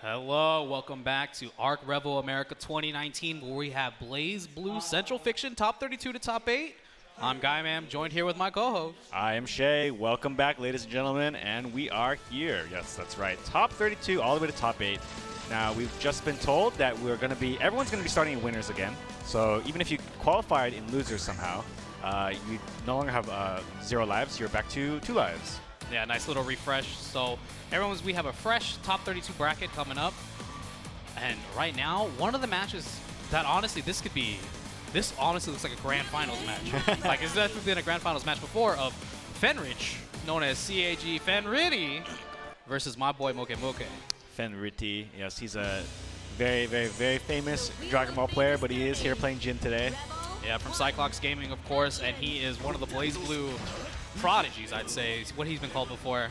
Hello, welcome back to ArcRevo America 2019, where we have BlazBlue Central Fiction Top 32 to Top 8. I'm Guy-Man, joined here with my co-host. I am Shay. Welcome back, ladies and gentlemen, and we are here. Yes, that's right. Top 32 all the way to top 8. Now, we've just been told that everyone's going to be starting in winners again. So even if you qualified in losers somehow, you no longer have 0 lives. You're back to 2 lives. Yeah, nice little refresh. So we have a fresh top 32 bracket coming up. And right now, one of the matches that honestly, this honestly looks like a grand finals match. Like, it's definitely been a grand finals match before of Fenritti, known as CAG Fenritti, versus my boy MOKEMOKE. Fenritti, yes, he's a very, very, very famous Dragon Ball player, but he is here playing Jin today. Yeah, from Cyclox Gaming, of course, and he is one of the BlazBlue prodigies, I'd say, is what he's been called before.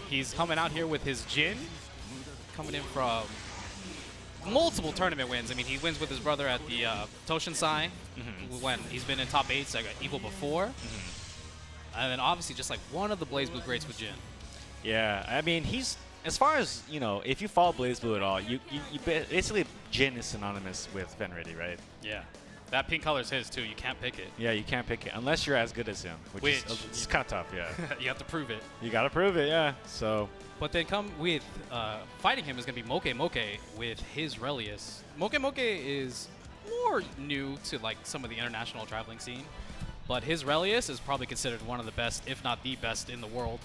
He's coming out here with his Jin, coming in from multiple tournament wins. I mean, he wins with his brother at the Tochigin when he's been in top 8, so I got equal before. And then obviously just like one of the BlazBlue greats with Jin. Yeah, I mean, he's, as far as, you know, if you follow BlazBlue at all, you basically, Jin is synonymous with Fenritti, right? Yeah. That pink color is his, too. You can't pick it. Yeah, you can't pick it unless you're as good as him, which is kind of tough, yeah. You have to prove it. You got to prove it, yeah. So. But then come with fighting him is going to be MOKEMOKE with his Relius. MOKEMOKE is more new to like some of the international traveling scene, but his Relius is probably considered one of the best, if not the best, in the world.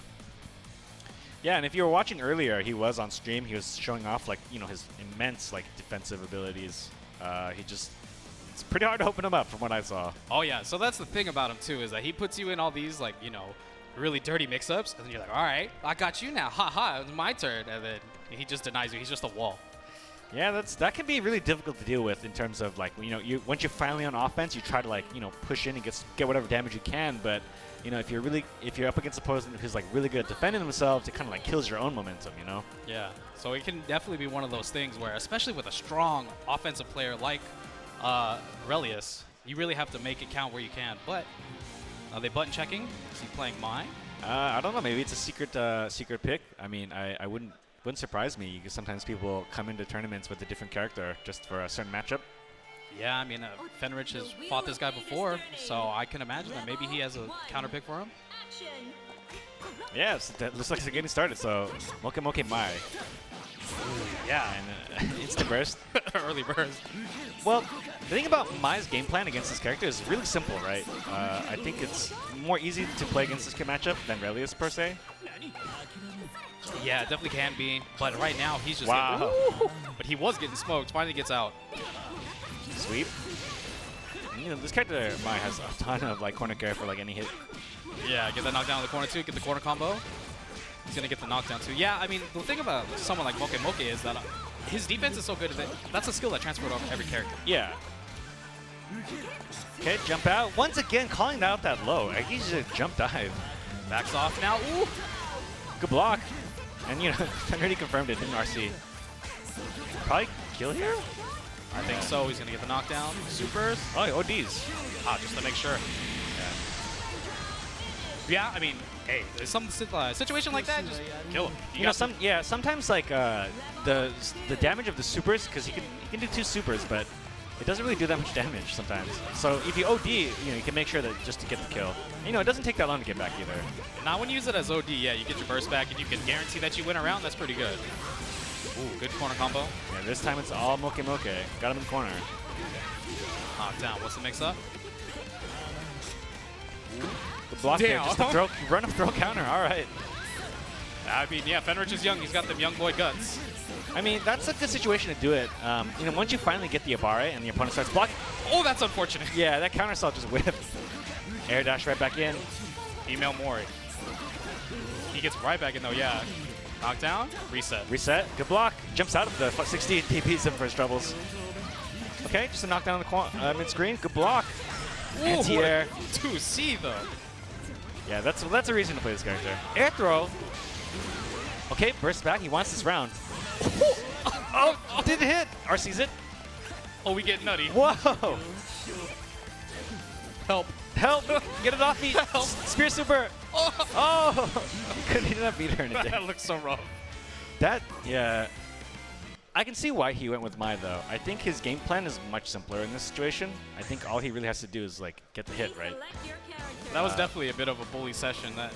Yeah, and if you were watching earlier, he was on stream. He was showing off like, you know, his immense like defensive abilities. It's pretty hard to open him up from what I saw. Oh yeah, so that's the thing about him too, is that he puts you in all these like, you know, really dirty mix-ups, and then you're like, all right, I got you now, haha, it's my turn, and then he just denies you. He's just a wall. Yeah, that can be really difficult to deal with in terms of like, you know, once you're finally on offense, you try to like, you know, push in and get whatever damage you can, but you know, if you're up against a opponent who's like really good at defending themselves, it kind of like kills your own momentum, you know? Yeah, so it can definitely be one of those things where, especially with a strong offensive player like Relius, you really have to make it count where you can. But are they button checking? Is he playing mine? I don't know. Maybe it's a secret pick. I mean, I wouldn't surprise me because sometimes people come into tournaments with a different character just for a certain matchup. Yeah, I mean, Fenritti has fought this guy before, so I can imagine that maybe he has a counter pick for him. Yes, that looks like it's getting started. So MOKEMOKE Mai. Yeah, and instant burst. Early burst. Well, the thing about Mai's game plan against this character is really simple, right? I think it's more easy to play against this matchup than Relius per se. Yeah, it definitely can be. But right now, he's just but he was getting smoked. Finally gets out. Sweep. You know, this character Mai has a ton of like corner care for like any hit. Yeah, get that knockdown in the corner too. Get the corner combo. He's going to get the knockdown too. Yeah, I mean, the thing about someone like MOKEMOKE is that his defense is so good that that's a skill that transferred over every character. Yeah. Okay, jump out. Once again, calling out that low. He just jump dive. Backs off now. Ooh. Good block. And, you know, Fenritti confirmed it in RC. Probably kill here? I think so. He's going to get the knockdown. Supers. Oh, ODs. Just to make sure. Yeah, I mean, hey, there's some situation like that, just kill him. You know, sometimes like the damage of the supers, because he can do 2 supers, but it doesn't really do that much damage sometimes. So if you OD, you know, you can make sure that just to get the kill. You know, it doesn't take that long to get back either. Now when you use it as OD, yeah, you get your burst back and you can guarantee that you win a round. That's pretty good. Ooh, good corner combo. Yeah, this time it's all MOKEMOKE. Got him in the corner. Knockdown. What's the mix-up? The block there, just to throw, run up, throw counter. All right. I mean, yeah, Fenritti is young. He's got them young boy guts. I mean, that's a good situation to do it. You know, once you finally get the Abare and the opponent starts blocking. Oh, that's unfortunate. Yeah, that counter assault just whipped. Air dash right back in. Email Mori. He gets right back in though. Yeah. Knockdown. Reset. Reset. Good block. Jumps out of the 16 DPs in first troubles. Okay, just a knockdown on the mid-screen. Good block. Anti-air. 2C though. Yeah, that's a reason to play this character. Air throw. Okay, burst back. He wants this round. Oh, didn't hit. RC's it. Oh, we get nutty. Whoa. Help. Help. Get it off me. Help. Spear super. Oh. Couldn't even beat her in a day. That looks so rough. That, yeah. I can see why he went with Mai, though. I think his game plan is much simpler in this situation. I think all he really has to do is like get the hit, right? That was definitely a bit of a bully session. That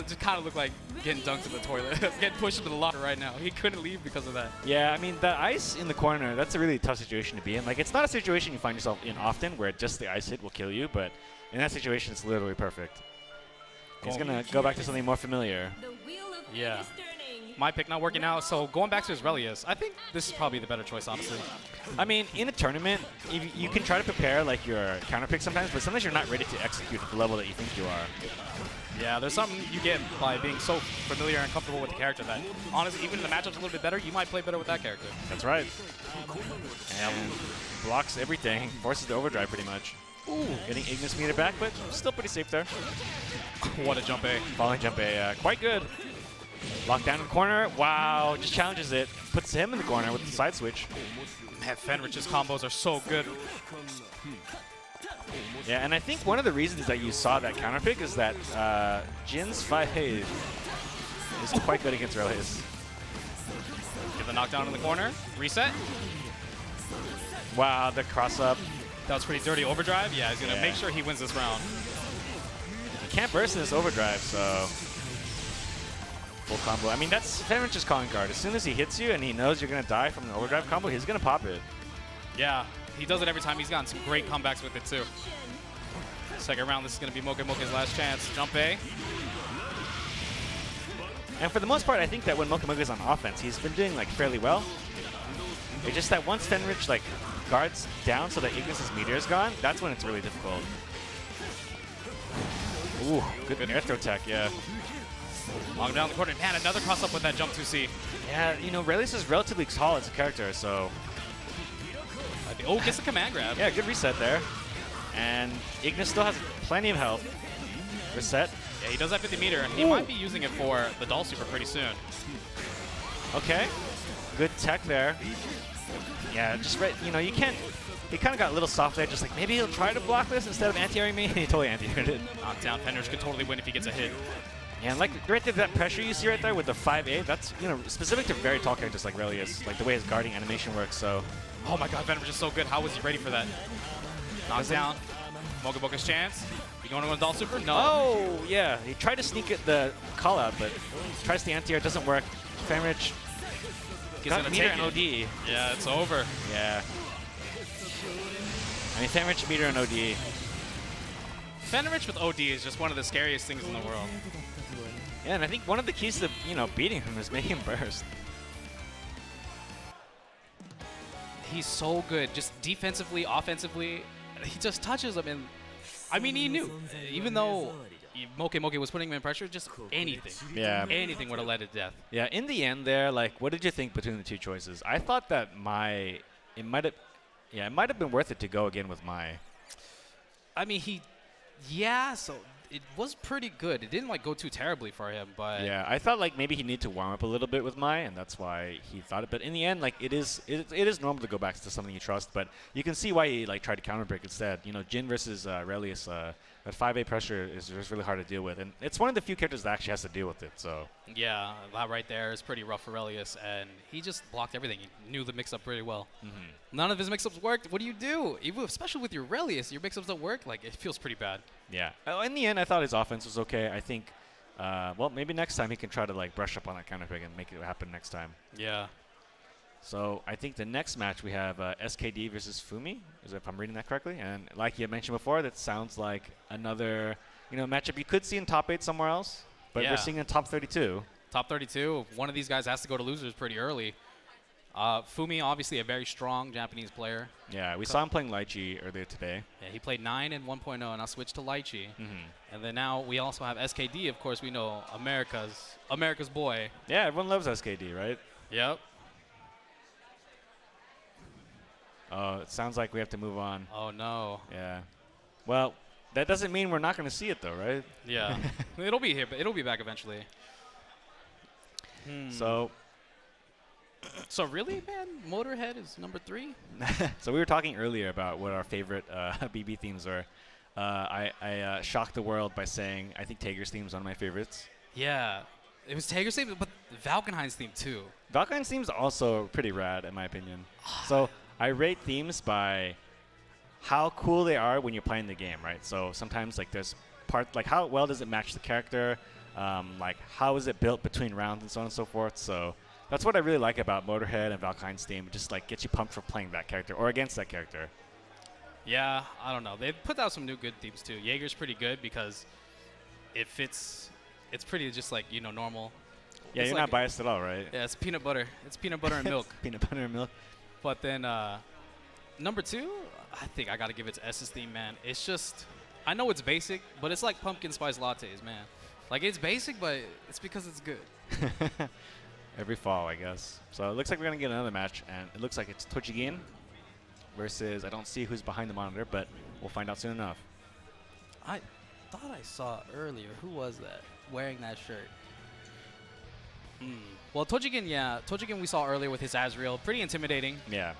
just kind of looked like getting dunked in the toilet, getting pushed into the locker right now. He couldn't leave because of that. Yeah, I mean, the ice in the corner, that's a really tough situation to be in. Like, it's not a situation you find yourself in often where just the ice hit will kill you, but in that situation, it's literally perfect. He's going to go back to something more familiar. Yeah. My pick not working out, so going back to his Relius, I think this is probably the better choice, honestly. I mean, in a tournament, you can try to prepare like your counter pick sometimes, but sometimes you're not ready to execute at the level that you think you are. Yeah, there's something you get by being so familiar and comfortable with the character that, honestly, even if the matchup's a little bit better, you might play better with that character. That's right. And blocks everything, forces the overdrive pretty much. Ooh, getting Ignis meter back, but still pretty safe there. What a jump A. Falling jump A, quite good. Locked down in the corner. Wow, just challenges it. Puts him in the corner with the side switch. Man, Fenrich's combos are so good. Yeah, and I think one of the reasons that you saw that counter pick is that Jin's 5A is quite good against Relius. Get the knockdown in the corner. Reset. Wow, the cross up. That was pretty dirty overdrive. Yeah, he's going to make sure he wins this round. He can't burst in this overdrive, so full combo. I mean, that's Fenrich's calling card. As soon as he hits you and he knows you're going to die from the overdrive combo, he's going to pop it. Yeah, he does it every time. He's gotten some great comebacks with it, too. Second round, this is going to be MOKEMOKE's last chance. Jump A. And for the most part, I think that when MOKEMOKE is on offense, he's been doing like fairly well. It's just that once Fenrich like guards down so that Ignis' meteor is gone, that's when it's really difficult. Ooh, good air throw tech, yeah. Long down the corner. Man, another cross up with that jump 2C. Yeah, you know, Relius is relatively tall as a character, so. Oh, gets a command grab. Yeah, good reset there. And Ignis still has plenty of health. Reset. Yeah, he does have 50 meter. He might be using it for the Doll Super pretty soon. Okay. Good tech there. Yeah, just right. You know, you can't. He kind of got a little soft there, just like maybe he'll try to block this instead of anti-airing me. He totally anti-aired it. Knockdown. Fenrich could totally win if he gets a hit. Yeah, and like right there, that pressure you see right there with the 5A, that's, you know, specific to very tall characters like Relius, like the way his guarding animation works. So. Oh my God, Fenrich is so good. How was he ready for that? Knockdown. MOKEMOKE's chance. You going to go to Doll Super? No. Oh, yeah. He tried to sneak it, the call out, but tries the anti-air, doesn't work. Fenrich gets got meter and OD. Yeah, it's over. Yeah. I mean, Fenrich, meter and OD. Fenrich with OD is just one of the scariest things in the world. Yeah, and I think one of the keys to, you know, beating him is making him burst. He's so good, just defensively, offensively. He just touches him, and I mean, he knew. Even though MOKEMOKE was putting him in pressure, just anything. Yeah. Anything would have led to death. Yeah, in the end there, like, what did you think between the two choices? I thought that it might have been worth it to go again with Mai. I mean, so it was pretty good. It didn't, like, go too terribly for him, but. Yeah, I thought, like, maybe he needed to warm up a little bit with Mai, and that's why he thought it. But in the end, like, it is normal to go back to something you trust, but you can see why he, like, tried to counter break instead. You know, Jin versus Relius, that 5A pressure is really hard to deal with, and it's one of the few characters that actually has to deal with it, so. Yeah, that right there is pretty rough for Relius, and he just blocked everything. He knew the mix-up pretty well. None of his mix-ups worked. What do you do? Even, especially with your Relius, your mix-ups don't work. Like, it feels pretty bad. Yeah. In the end, I thought his offense was okay. I think, well, maybe next time he can try to, like, brush up on that counter pick and make it happen next time. Yeah. So I think the next match we have SKD versus Fumi, if I'm reading that correctly. And like you mentioned before, that sounds like another, you know, matchup you could see in top 8 somewhere else, but we're seeing in top 32. Top 32. One of these guys has to go to losers pretty early. Fumi, obviously a very strong Japanese player. Yeah, we saw him playing Litchi earlier today. Yeah, he played 9 and 1.0, and I'll switch to Litchi. And then now we also have SKD. Of course, we know America's boy. Yeah, everyone loves SKD, right? Yep. Oh, it sounds like we have to move on. Oh, no. Yeah. Well, that doesn't mean we're not going to see it, though, right? Yeah. It'll be here, but it'll be back eventually. So really, man? Motorhead is number 3? So we were talking earlier about what our favorite BB themes are. I shocked the world by saying I think Tager's theme is one of my favorites. Yeah. It was Tager's theme, but Valkenheim's theme too. Valkyrine's theme's also pretty rad, in my opinion. So I rate themes by how cool they are when you're playing the game, right? So sometimes like there's like how well does it match the character, like how is it built between rounds and so on and so forth. So that's what I really like about Motorhead and Valkyrine's theme. It just like gets you pumped for playing that character or against that character. Yeah, I don't know. They put out some new good themes too. Jaeger's pretty good because it fits. It's pretty just like, you know, normal. Yeah, it's you're like, not biased at all, right? Yeah, it's peanut butter. It's peanut butter and milk. Peanut butter and milk. But then number 2, I think I got to give it to S's theme, man. It's just, I know it's basic, but it's like pumpkin spice lattes, man. Like, it's basic, but it's because it's good. Every fall, I guess. So it looks like we're going to get another match, and it looks like it's Tochigin versus, I don't see who's behind the monitor, but we'll find out soon enough. I thought I saw earlier. Who was that wearing that shirt? Well, Tochigin, yeah. Tochigin we saw earlier with his Azrael. Pretty intimidating. Yeah.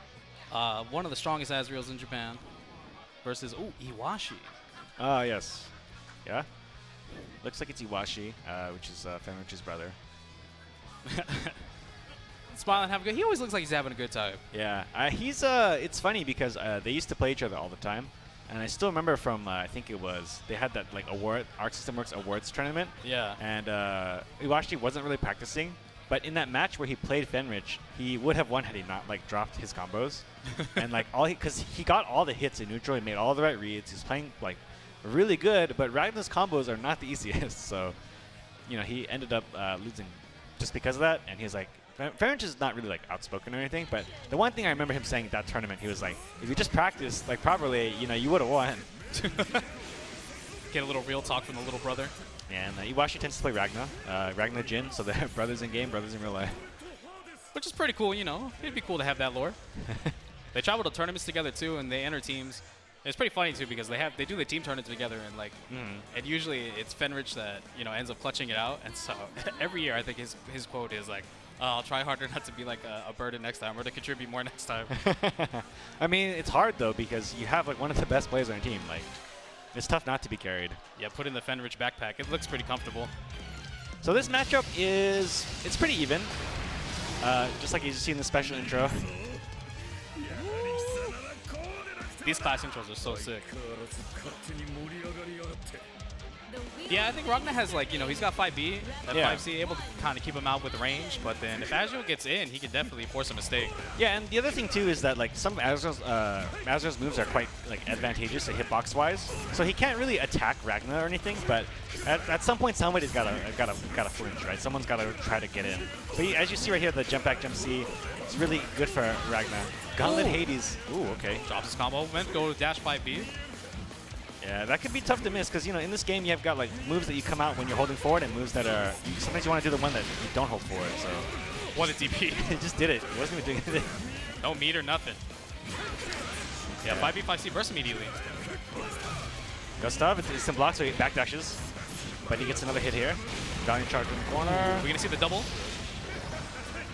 One of the strongest Azraels in Japan. Versus, Iwashi. Oh, yes. Yeah. Looks like it's Iwashi, which is Fenrichi's brother. Smile and have a good. He always looks like he's having a good time. Yeah. He's it's funny because they used to play each other all the time. And I still remember from, I think it was, they had that like award, Arc System Works awards tournament. Yeah. And Iwashi wasn't really practicing. But in that match where he played Fenrich, he would have won had he not like dropped his combos. And like because he got all the hits in neutral, he made all the right reads. He's playing like really good, but Ragna's combos are not the easiest. So, you know, he ended up losing just because of that. And he's like, Fenrich is not really like outspoken or anything, but the one thing I remember him saying at that tournament, he was like, if you just practiced like properly, you know, you would have won. Get a little real talk from the little brother. And Iwashi tends to play Ragna, Ragna Jin, so they're brothers in game, brothers in real life. Which is pretty cool, you know. It'd be cool to have that lore. They travel to tournaments together too, and they enter teams. It's pretty funny too because they do the team tournaments together, and like, and usually it's Fenrich that ends up clutching it out. And so every year I think his quote is like, I'll try harder not to be like a burden next time or to contribute more next time. I mean, it's hard though because you have like one of the best players on your team. Like, it's tough not to be carried. Yeah, put in the Fenrich backpack. It looks pretty comfortable. So this matchup it's pretty even. Just like you see in the special intro. These class intros are so sick. Yeah, I think Ragna has like, he's got 5B, that 5C, able to kind of keep him out with range, but then if Azrael gets in, he can definitely force a mistake. Yeah, and the other thing too is that like some of Azrael's moves are quite like advantageous to hitbox wise, so he can't really attack Ragna or anything, but at some point somebody's gotta flinch, right? Someone's gotta try to get in. But as you see right here, the jump back, jump C, it's really good for Ragna. Gauntlet Hades. Ooh, okay. Drops his combo, meant to go dash 5B. Yeah, that could be tough to miss because, in this game you have got like moves that you come out when you're holding forward and moves that are, sometimes you want to do the one that you don't hold forward, so. What a DP. It just did it. It wasn't even doing anything. No meat or nothing. Yeah, 5B, 5C burst immediately. Gustav, it's some blocks, so he backdashes, but he gets another hit here. Valiant charge in the corner. We're going to see the double.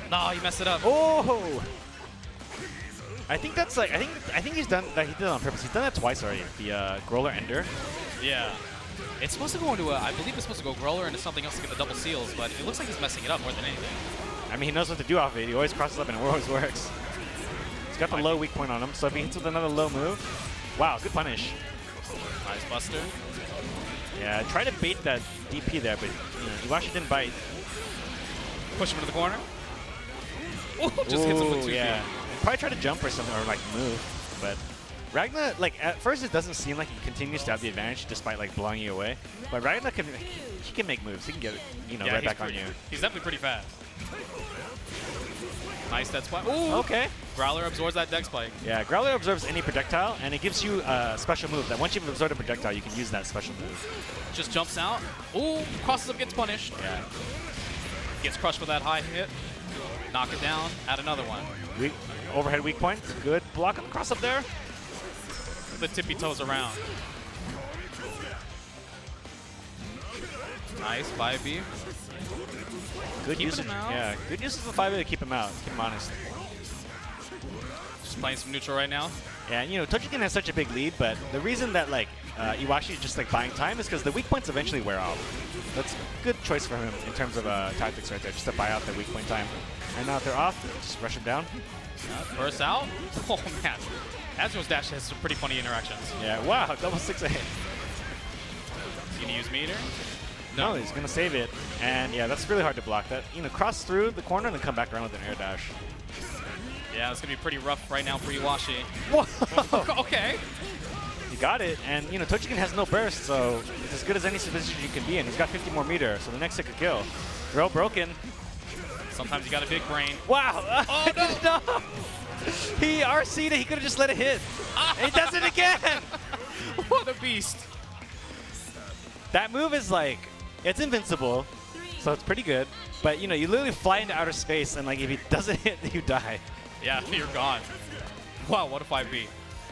No, he messed it up. Oh! I think that's like, I think he's done that. He did it on purpose. He's done that twice already. The Growler Ender. Yeah. It's supposed to go into I believe it's supposed to go Growler into something else to get the double seals, but it looks like he's messing it up more than anything. I mean, he knows what to do off of it. He always crosses up and it always works. He's got the low weak point on him, so if he hits with another low move, wow, good punish. Nice buster. Yeah, try to bait that DP there, but Iwashi didn't bite. Push him into the corner. Oh, just hits him with 2 yeah. Probably try to jump or something, or like move, but Ragna, like at first it doesn't seem like he continues to have the advantage despite like blowing you away, but Ragna can make moves. He can get right back on you. He's definitely pretty fast. Nice dead spike. Ooh. Okay. Growler absorbs that deck spike. Yeah, Growler absorbs any projectile, and it gives you a special move that once you've absorbed a projectile, you can use that special move. Just jumps out. Ooh, crosses up, gets punished. Yeah. Gets crushed for that high hit. Knock it down. Add another one. Overhead weak point. Good block on the cross up there. The tippy toes around. Nice 5B. Good usage. Yeah, good usage of the 5B to keep him out. Keep him honest. Just playing some neutral right now. Yeah, Tochigin has such a big lead, but the reason that like Iwashi just like buying time is because the weak points eventually wear off. That's a good choice for him in terms of tactics right there, just to buy out the weak point time. And now that they're off, just rush him down. Burst out. Oh man, Azrael's dash has some pretty funny interactions. Yeah, wow, double 6A. He's gonna use meter. No, he's gonna save it. And yeah, that's really hard to block. That, you know, cross through the corner and then come back around with an air dash. Yeah, it's gonna be pretty rough right now for Iwashi. Whoa! Okay. You got it, and you know, Tochigin has no burst, so it's as good as any position you can be in. He's got 50 more meter, so the next hit could kill. Throw broken. Sometimes you got a big brain. Wow! Oh no! No! He RC'd it, he could have just let it hit. And he does it again! What a beast. That move is like, it's invincible, so it's pretty good. But you know, you literally fly into outer space, and like if he doesn't hit, you die. Yeah, you're gone. Wow, what a 5B.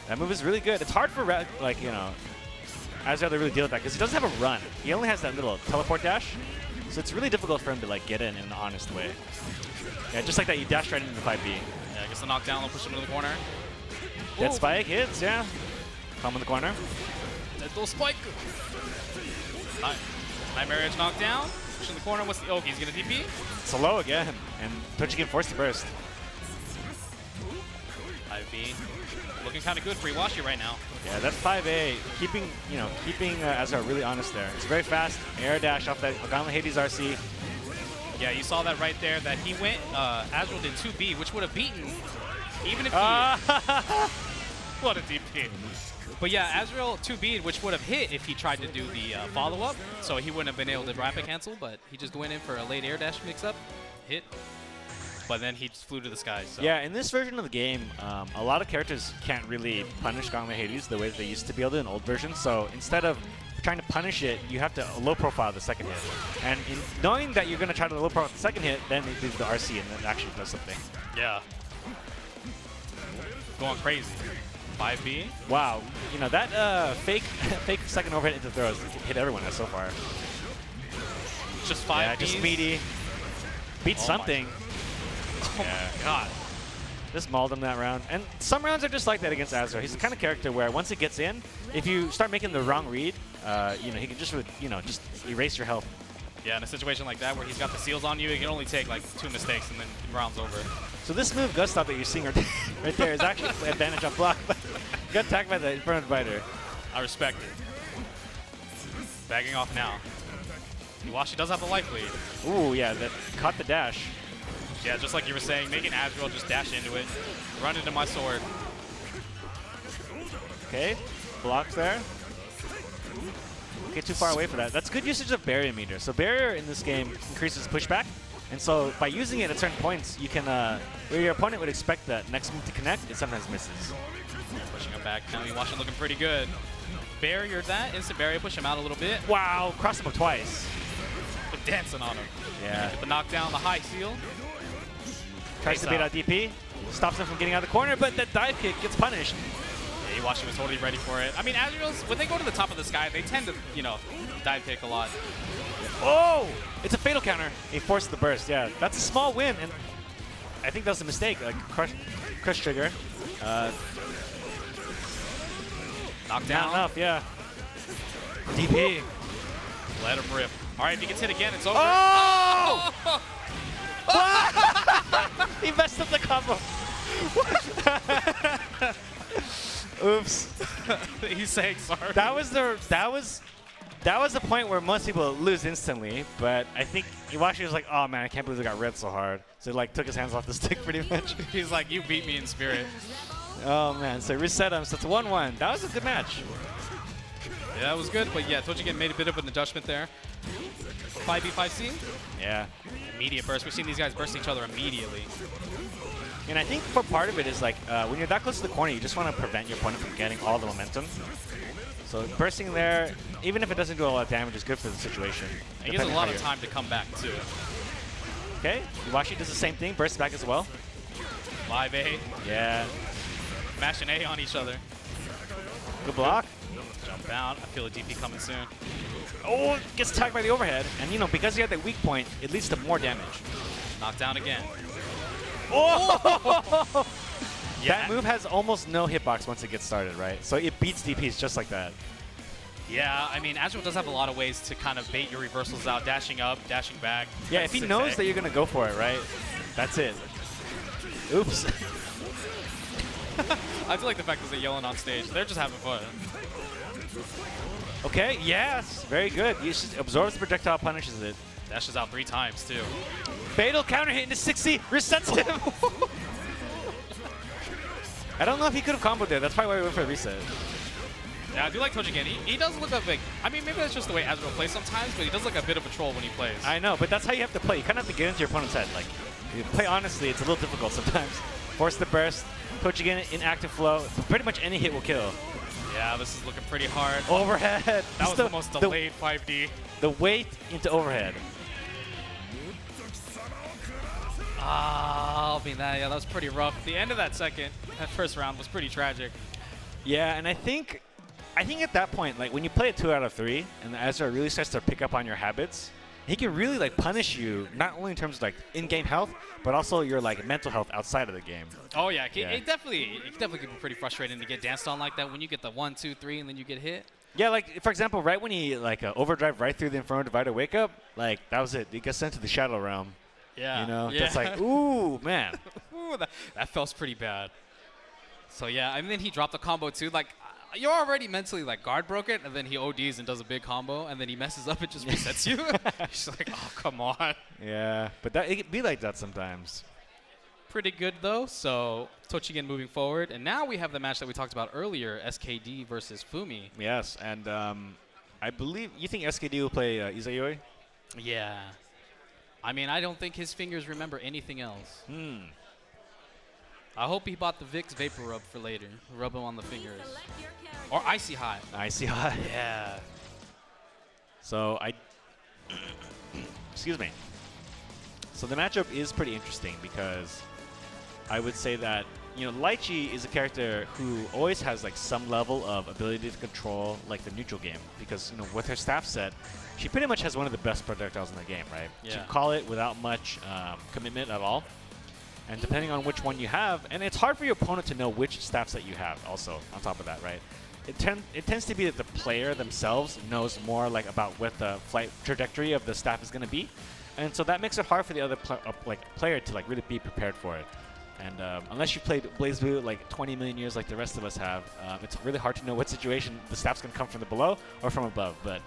That move is really good. It's hard for, like, you know, Azrael to really deal with that because he doesn't have a run. He only has that little teleport dash. So it's really difficult for him to, like, get in an honest way. Yeah, just like that, you dash right into the 5B. Yeah, gets the knockdown, will push him into the corner. Dead Ooh. spike hits, yeah. Come in the corner. Dead spike. Nightmare Edge knockdown. Push in the corner. What's the... Oh, he's going to DP. It's low again. And Tochigin forced to burst. 5B. Looking kind of good for Iwashi right now. Yeah, that's 5A. Keeping Azrael really honest there. It's very fast. Air dash off that Gauntlet Hades RC. Yeah, you saw that right there, that he went, Azrael did 2B, which would have beaten, even if he... What a DP. But yeah, Azrael 2B'd, which would have hit if he tried to do the follow-up, so he wouldn't have been able to rapid cancel, but he just went in for a late air dash mix-up, hit, but then he just flew to the sky. So. Yeah, in this version of the game, a lot of characters can't really punish Gauntlet Hades the way that they used to be able to in old versions, so instead of trying to punish it, you have to low profile the second hit. And in knowing that you're going to try to low profile the second hit, then it leaves the RC and then actually does something. Yeah. Going crazy. 5B. Wow. You know, that fake second overhit into throws hit everyone so far. Just 5 Yeah, just meaty. Beat something. Oh my god. Just mauled him that round. And some rounds are just like that against Azrael. He's the kind of character where once it gets in, if you start making the wrong read, you know, he can just, just erase your health. Yeah, in a situation like that where he's got the seals on you, he can only take like 2 mistakes and then the round's over. So this move, Gust Stop, that you're seeing right there is actually an advantage on block. But got attacked by the front fighter. I respect it. Bagging off now. Iwashi does have the life lead. Ooh, yeah, that caught the dash. Yeah, just like you were saying, making Azrael just dash into it. Run into my sword. Okay, blocks there. Get too far away for that. That's good usage of barrier meter. So barrier in this game increases pushback. And so by using it at certain points, you can, where your opponent would expect that next move to connect, it sometimes misses. Pushing him back. Now Iwashi looking pretty good. Barrier that, instant barrier, push him out a little bit. Wow, crossed him up twice. But dancing on him. Yeah. Get the knockdown, the high seal. Tries to bait out DP. Stops him from getting out of the corner, but that dive kick gets punished. Yeah, Iwashi was totally ready for it. I mean, Azrael's, when they go to the top of the sky, they tend to, dive kick a lot. Oh! It's a fatal counter. He forced the burst, yeah. That's a small win, and I think that was a mistake. Like, crush trigger. Knockdown. Not enough, yeah. DP. Let him rip. All right, if he gets hit again, it's over. Oh! He messed up the combo. Oops. He's saying sorry. That was the point where most people lose instantly, but I think Iwashi was like, oh man, I can't believe I got ripped so hard. So he like took his hands off the stick pretty much. He's like, you beat me in spirit. Oh man, so reset him, so it's 1-1. That was a good match. Yeah, that was good, but yeah, Tochigin made a bit of an adjustment there. 5B, 5C? Yeah. Immediate burst. We've seen these guys burst each other immediately. And I think for part of it is like, when you're that close to the corner, you just want to prevent your opponent from getting all the momentum. So bursting there, even if it doesn't do a lot of damage, is good for the situation. He gives a lot of time to come back, too. Okay, Iwashi does the same thing, bursts back as well. 5A. Yeah. Mashing A on each other. Good block. Jump out. I feel a DP coming soon. Oh, gets attacked by the overhead. And, because he had that weak point, it leads to more damage. Knockdown again. Oh! Yeah. That move has almost no hitbox once it gets started, right? So it beats DPs just like that. Yeah, I mean, Azrael does have a lot of ways to kind of bait your reversals out, dashing up, dashing back. Yeah, if he knows that you're going to go for it, right? That's it. Oops. I feel like the fact that they're yelling on stage. They're just having fun. Okay, yes. Very good. He just absorbs the projectile, punishes it. Dashes out 3 times, too. Fatal counter hit into 60. Resets him. I don't know if he could have comboed there. That's probably why we went for a reset. Yeah, I do like Tochigin. He does look a big. I mean, maybe that's just the way Azrael plays sometimes, but he does look a bit of a troll when he plays. I know, but that's how you have to play. You kind of have to get into your opponent's head. Like, you play honestly, it's a little difficult sometimes. Force the burst. Tochigin in active flow. Pretty much any hit will kill. Yeah, this is looking pretty hard. Overhead. That was the most delayed 5D. The weight into overhead. Ah, I mean, that was pretty rough. The end of that first round was pretty tragic. Yeah, and I think at that point, like when you play a 2 out of 3, and Azrael really starts to pick up on your habits, he can really like punish you not only in terms of like in-game health, but also your like mental health outside of the game. Oh yeah, it definitely can be pretty frustrating to get danced on like that when you get the 1, 2, 3, and then you get hit. Yeah, like for example, right when he like overdrive right through the Inferno Divider wake up, like that was it. He got sent to the Shadow Realm. Yeah. You know, yeah. That's like, ooh, man. Ooh, that felt pretty bad. So yeah, and then he dropped the combo too. Like, you're already mentally like guard broken, and then he ODs and does a big combo, and then he messes up and just resets you. He's like, oh, come on. Yeah, but it can be like that sometimes. Pretty good though. So Tochigin moving forward, and now we have the match that we talked about earlier: SKD versus Fumi. Yes, and I believe you think SKD will play Izayoi? Yeah. I mean, I don't think his fingers remember anything else. I hope he bought the Vicks Vapor Rub for later. Rub him on the fingers. Or Icy Hot. Icy Hot. Yeah. So excuse me. So the matchup is pretty interesting because I would say that, you know, Litchi is a character who always has like some level of ability to control like the neutral game because, you know, with her staff set, she pretty much has one of the best projectiles in the game, right? Yeah. She can call it without much commitment at all. And depending on which one you have, and it's hard for your opponent to know which staff set you have also on top of that, right? It tends to be that the player themselves knows more like about what the flight trajectory of the staff is going to be. And so that makes it hard for the other player to like really be prepared for it. And unless you've played BlazBlue like 20 million years like the rest of us have, it's really hard to know what situation the staff's going to come from the below or from above. But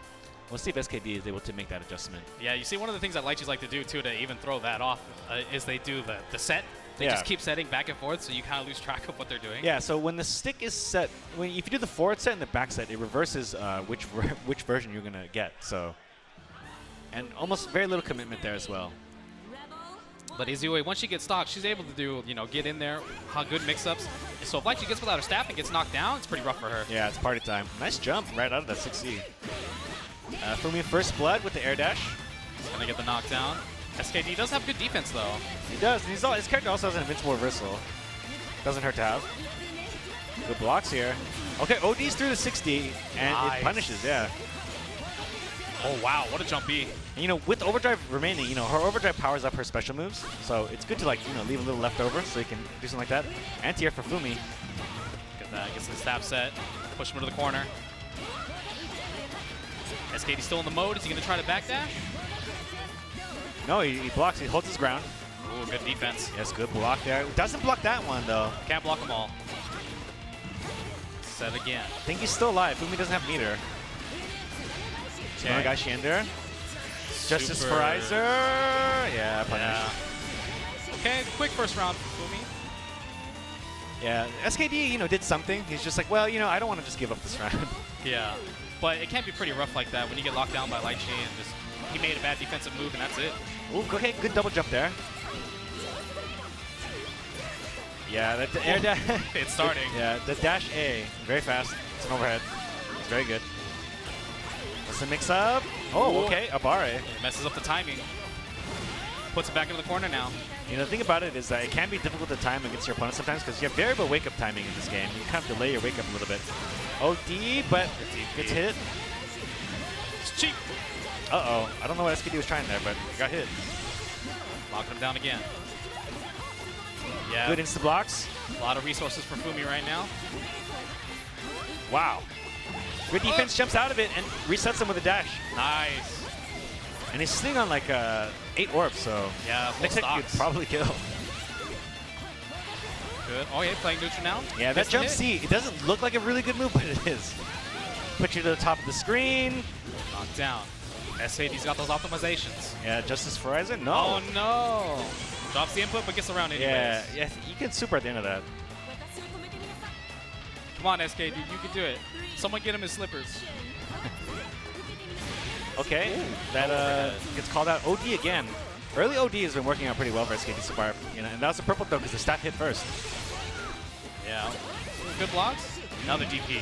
we'll see if SKD is able to make that adjustment. Yeah, you see one of the things that Litchis like to do, too, to even throw that off, is they do the set. They just keep setting back and forth, so you kind of lose track of what they're doing. Yeah, so when the stick is set, if you do the forward set and the back set, it reverses which version you're going to get. So, and almost very little commitment there as well. But Izayoi, once she gets stocked, she's able to do, you know, get in there, good mix-ups. So if Litchi gets without her staff and gets knocked down, it's pretty rough for her. Yeah, it's party time. Nice jump right out of that 6C. Fumi first blood with the air dash. He's going to get the knockdown. SKD does have good defense, though. He does. And his character also has an invincible reversal. Doesn't hurt to have. Good blocks here. Okay, OD's through the 60, and it punishes, yeah. Oh, wow, what a jump B. And, you know, with overdrive remaining, you know, her overdrive powers up her special moves, so it's good to, like, you know, leave a little left over so you can do something like that. Anti-air for Fumi. Get that, gets the stab set, push him into the corner. SKD still in the mode. Is he going to try to backdash? No, he blocks. He holds his ground. Ooh, good defense. Yes, good block there. Doesn't block that one, though. Can't block them all. Set again. I think he's still alive. Fumi doesn't have meter. Okay. Nagashi in there. Justice for Izer. Yeah, punish. Yeah. Okay, quick first round for Fumi. Yeah, SKD, you know, did something. He's just like, well, you know, I don't want to just give up this round. Yeah, but it can't be pretty rough like that when you get locked down by Litchi and just he made a bad defensive move and that's it. Ooh, okay, good double jump there. Yeah, the air dash. It's starting. Yeah, the dash A, very fast. It's an overhead. It's very good. That's a mix up. Oh, okay, Abare. Messes up the timing. Puts it back into the corner now. You know, the thing about it is that it can be difficult to time against your opponent sometimes because you have variable wake-up timing in this game. You kind of delay your wake-up a little bit. OD, but gets hit. It's cheap. Uh-oh. I don't know what SKD was trying there, but it got hit. Locking him down again. Yeah. Good insta blocks. A lot of resources for Fumi right now. Wow. Good defense, jumps out of it and resets him with a dash. Nice. And he's sitting on like 8 orbs, so Yeah, looks like he could probably kill. Good. Oh, yeah, playing neutral now. Yeah, that jump C, it doesn't look like a really good move, but it is. Put you to the top of the screen. Knocked down. SAD's got those optimizations. Yeah, Justice for Horizon? No. Oh, no. Drops the input, but gets around anyways. Yeah, you can super at the end of that. Come on, SK, dude, you can do it. Someone get him his slippers. Okay, that gets called out. OD again. Early OD has been working out pretty well for SKT so far. You know, and that was a purple though because the staff hit first. Yeah. Good blocks. Another DP.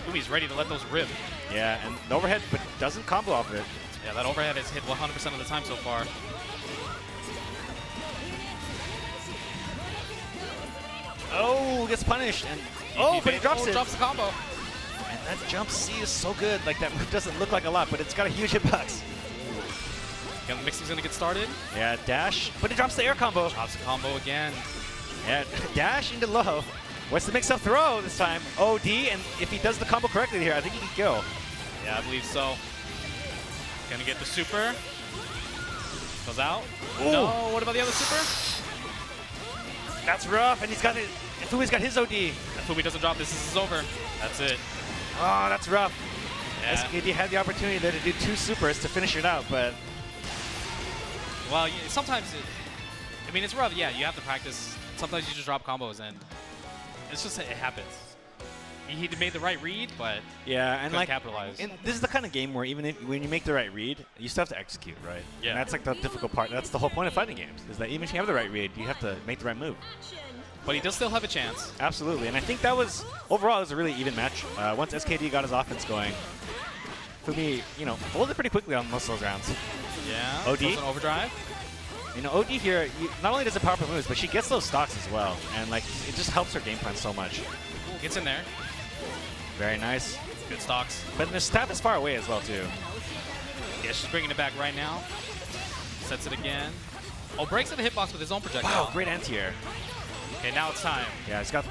Fumi's ready to let those rip. Yeah, and the overhead, but doesn't combo off of it. Yeah, that overhead has hit 100% of the time so far. Oh, gets punished. And oh, but he drops it. Drops the combo. And that jump C is so good. Like, that move doesn't look like a lot, but it's got a huge hitbox. Yeah, the mixing's gonna get started. Yeah, dash, but it drops the air combo. Drops the combo again. Yeah, dash into low. What's the mix-up throw this time? OD, and if he does the combo correctly here, I think he can kill. Yeah, I believe so. Gonna get the super. Goes out. Ooh. No, what about the other super? That's rough, and he's got it. Fumi's got his OD. If Fumi doesn't drop this, this is over. That's it. Oh, that's rough. Yeah. SKD had the opportunity there to do 2 supers to finish it out, but... Well, sometimes, I mean, it's rough. Yeah, you have to practice. Sometimes you just drop combos, and it's just, it happens. He made the right read, but yeah, and like capitalize. And this is the kind of game where even if when you make the right read, you still have to execute, right? Yeah. And that's like the difficult part. That's the whole point of fighting games, is that even if you have the right read, you have to make the right move. But he does still have a chance. Absolutely, and I think that was, overall, it was a really even match. Once SKD got his offense going, Fumi, you know, folded pretty quickly on most of those rounds. Yeah. OD? An overdrive. You know, OD here, not only does it power up moves, but she gets those stocks as well. And like, it just helps her game plan so much. Ooh, gets in there. Very nice. Good stocks. But the staff is far away as well, too. Yeah, she's bringing it back right now. Sets it again. Oh, breaks in the hitbox with his own projectile. Wow, great anti-air. Okay, now it's time. Yeah, she's got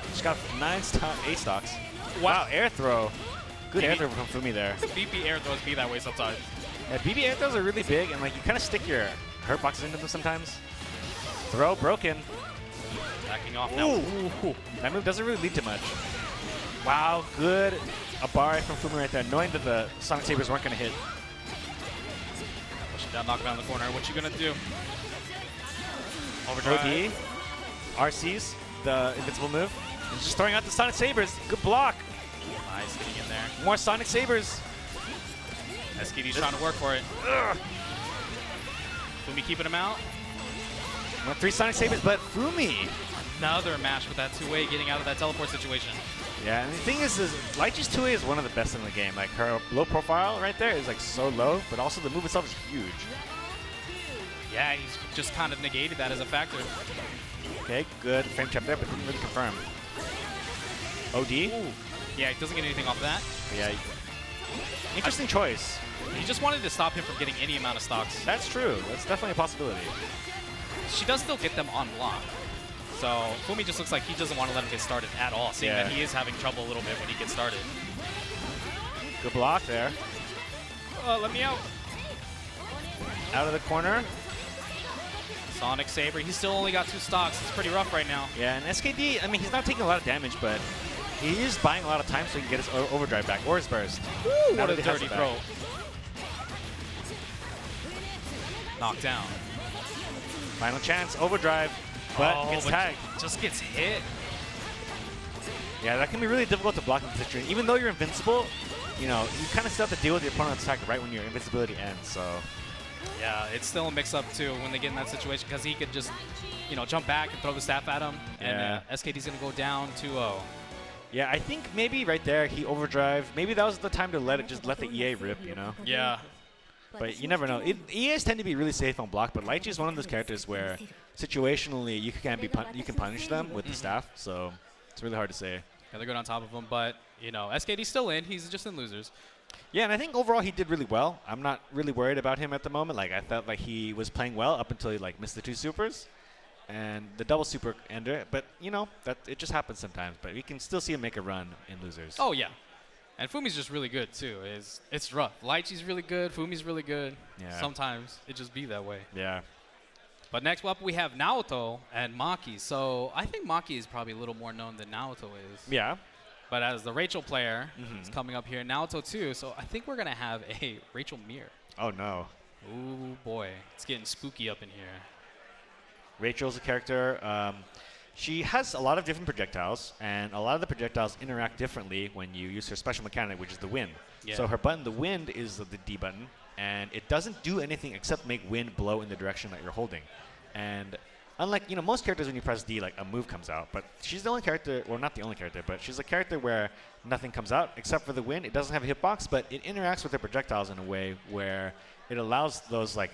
8 stocks. Wow. Wow, air throw. Good air throw from Fumi there. BP air throws be that way sometimes. Yeah, BB air throws are really big, and like you kind of stick your hurt boxes into them sometimes. Throw broken. Backing off now. Ooh. That move doesn't really lead to much. Wow, good Abare from Fumi right there, knowing that the Sonic Sabers weren't going to hit. Push it down, knock it down the corner. What you gonna do? Overdrive. OD. RCs, the invincible move. And just throwing out the Sonic Sabers. Good block. Nice, getting in there. More Sonic Sabers. SKD's trying to work for it. Ugh. Fumi keeping him out. More 3 Sonic Sabers, but Fumi. Another match with that 2A getting out of that teleport situation. Yeah, and the thing is Litchi's 2A is one of the best in the game. Like, her low profile right there is like so low, but also the move itself is huge. Yeah, he's just kind of negated that as a factor. Okay, good frame trap there, but didn't really confirm. OD? Ooh. Yeah, he doesn't get anything off that. Yeah. Interesting choice. He just wanted to stop him from getting any amount of stocks. That's true. That's definitely a possibility. She does still get them on block. So Fumi just looks like he doesn't want to let him get started at all, seeing that he is having trouble a little bit when he gets started. Good block there. Let me out. Out of the corner. Sonic Saber, he's still only got 2 stocks. It's pretty rough right now. Yeah, and SKD, I mean, he's not taking a lot of damage, but he is buying a lot of time so he can get his overdrive back, or his burst. Woo, Now what a that he has dirty it back. throw. Knocked down. Final chance, overdrive, but gets tagged. Just gets hit. Yeah, that can be really difficult to block in this situation. Even though you're invincible, you know, you kind of still have to deal with your opponent's attack right when your invincibility ends, so... Yeah, it's still a mix-up, too, when they get in that situation, because he could just, you know, jump back and throw the staff at him, and SKD's going to go down 2-0. Yeah, I think maybe right there he overdrive. Maybe that was the time to let the EA rip, you know? Yeah. But you never know. EAs tend to be really safe on block, but Litchi is one of those characters where situationally you can punish them with the staff, so it's really hard to say. Yeah, they're good on top of him, but, you know, SKD's still in. He's just in losers. Yeah, and I think overall he did really well. I'm not really worried about him at the moment. Like, I felt like he was playing well up until he like missed the 2 supers and the double super ender. But you know, that it just happens sometimes. But we can still see him make a run in losers. Oh yeah, And Fumi's just really good, too. It's rough. Litchi's really good. Fumi's really good. Yeah. Sometimes it just be that way. Yeah. But next up, we have Naoto and Makkii. So I think Makkii is probably a little more known than Naoto is. Yeah. But as the Rachel player, is coming up here, Naoto too. So I think we're going to have a Rachel mirror. Oh, no. Ooh, boy. It's getting spooky up in here. Rachel's a character. She has a lot of different projectiles, and a lot of the projectiles interact differently when you use her special mechanic, which is the wind. Yeah. So her button, the wind, is the D button, and it doesn't do anything except make wind blow in the direction that you're holding. And unlike, you know, most characters when you press D, like a move comes out, but she's the only character, or not the only character, but she's a character where nothing comes out except for the wind. It doesn't have a hitbox, but it interacts with the projectiles in a way where it allows those like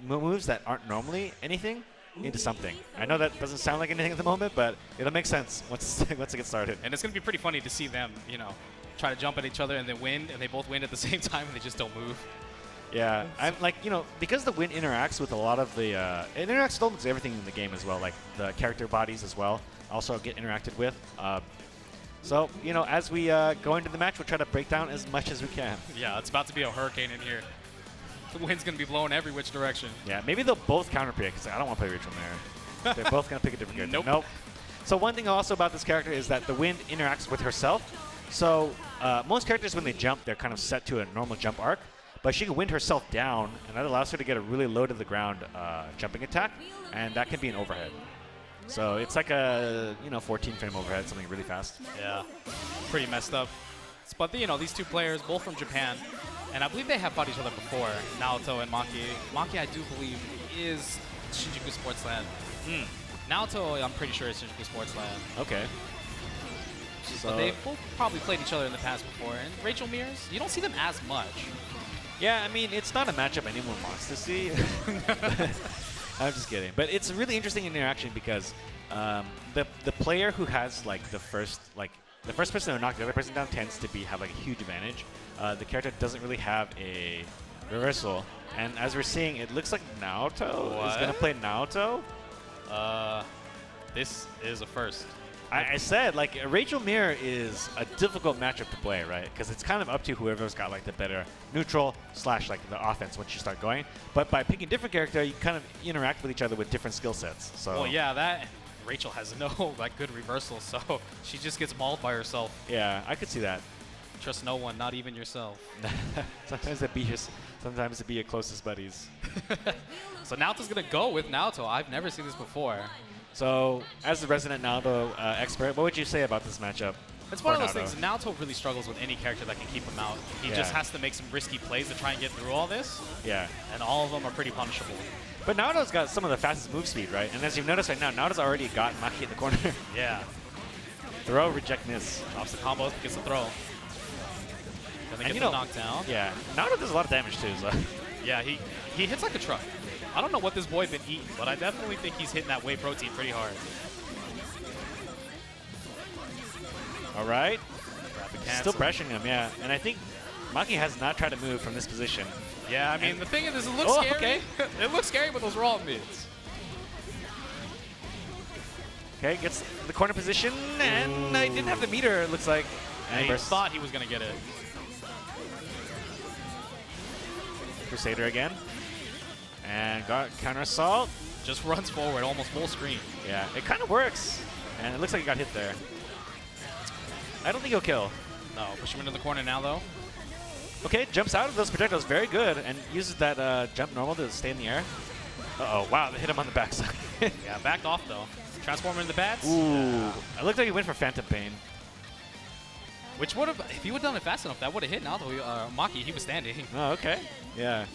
moves that aren't normally anything into something. I know that doesn't sound like anything at the moment, but it'll make sense once it gets started. And it's going to be pretty funny to see them, you know, try to jump at each other and then win, and they both win at the same time and they just don't move. Yeah, I'm like, you know, because the wind interacts with a lot of the, it interacts with almost everything in the game as well, like the character bodies as well, also get interacted with. So, you know, as we go into the match, we'll try to break down as much as we can. Yeah, it's about to be a hurricane in here. The wind's going to be blowing every which direction. Yeah, maybe they'll both counterpick, because I don't want to play Rachel Mirror. They're both going to pick a different character. Nope. So one thing also about this character is that the wind interacts with herself. So most characters, when they jump, they're kind of set to a normal jump arc. But she can wind herself down, and that allows her to get a really low to the ground jumping attack, and that can be an overhead. So it's like a 14-frame overhead, something really fast. Yeah, pretty messed up. But you know, these two players, both from Japan, and I believe they have fought each other before, Naoto and Makkii. Makkii, I do believe, is Shinjuku Sports Land. Naoto, I'm pretty sure is Shinjuku Sports Land. Okay. So they've both probably played each other in the past before. And Rachel Mirrors, you don't see them as much. Yeah, I mean, it's not a matchup anyone wants to see. I'm just kidding. But it's a really interesting interaction because the player who has like the first person to knock the other person down tends to have like a huge advantage. The character doesn't really have a reversal, and as we're seeing, it looks like Naoto is gonna play Naoto. This is a first. I said, like, Rachel Mirror is a difficult matchup to play, right? Because it's kind of up to whoever's got, like, the better neutral / like the offense once you start going. But by picking different character, you kind of interact with each other with different skill sets. So. Well, yeah, that Rachel has no, like, good reversal, so she just gets mauled by herself. Yeah, I could see that. Trust no one, not even yourself. Sometimes it be your closest buddies. So Naoto's going to go with Naoto. I've never seen this before. So, as the resident Naoto expert, what would you say about this matchup? It's one of those things. Naoto really struggles with any character that can keep him out. He just has to make some risky plays to try and get through all this. Yeah. And all of them are pretty punishable. But Naoto's got some of the fastest move speed, right? And as you've noticed right now, Naoto's already got Makkii in the corner. Yeah. Throw, reject, miss. Drops the combo, gets the throw. Then gets the knockdown. Yeah. Naoto does a lot of damage too, so. Yeah, he hits like a truck. I don't know what this boy been eating, but I definitely think he's hitting that whey protein pretty hard. All right. Still pressuring him, yeah. And I think Makkii has not tried to move from this position. Yeah, I mean, the thing is, it looks scary. Okay. It looks scary with those raw mids. Okay, gets the corner position, and I didn't have the meter, it looks like. And he thought he was going to get it. Crusader again. And got counter assault. Just runs forward, almost full screen. Yeah, it kind of works. And it looks like he got hit there. I don't think he'll kill. No, push him into the corner now, though. Okay, jumps out of those projectiles very good and uses that jump normal to stay in the air. Uh-oh, wow, they hit him on the backside. Yeah, backed off, though. Transformer in the bats. Ooh, it looked like he went for Phantom Pain. Which would have, if he would have done it fast enough, that would have hit Naoto. Makkii, he was standing. Oh, okay. Yeah.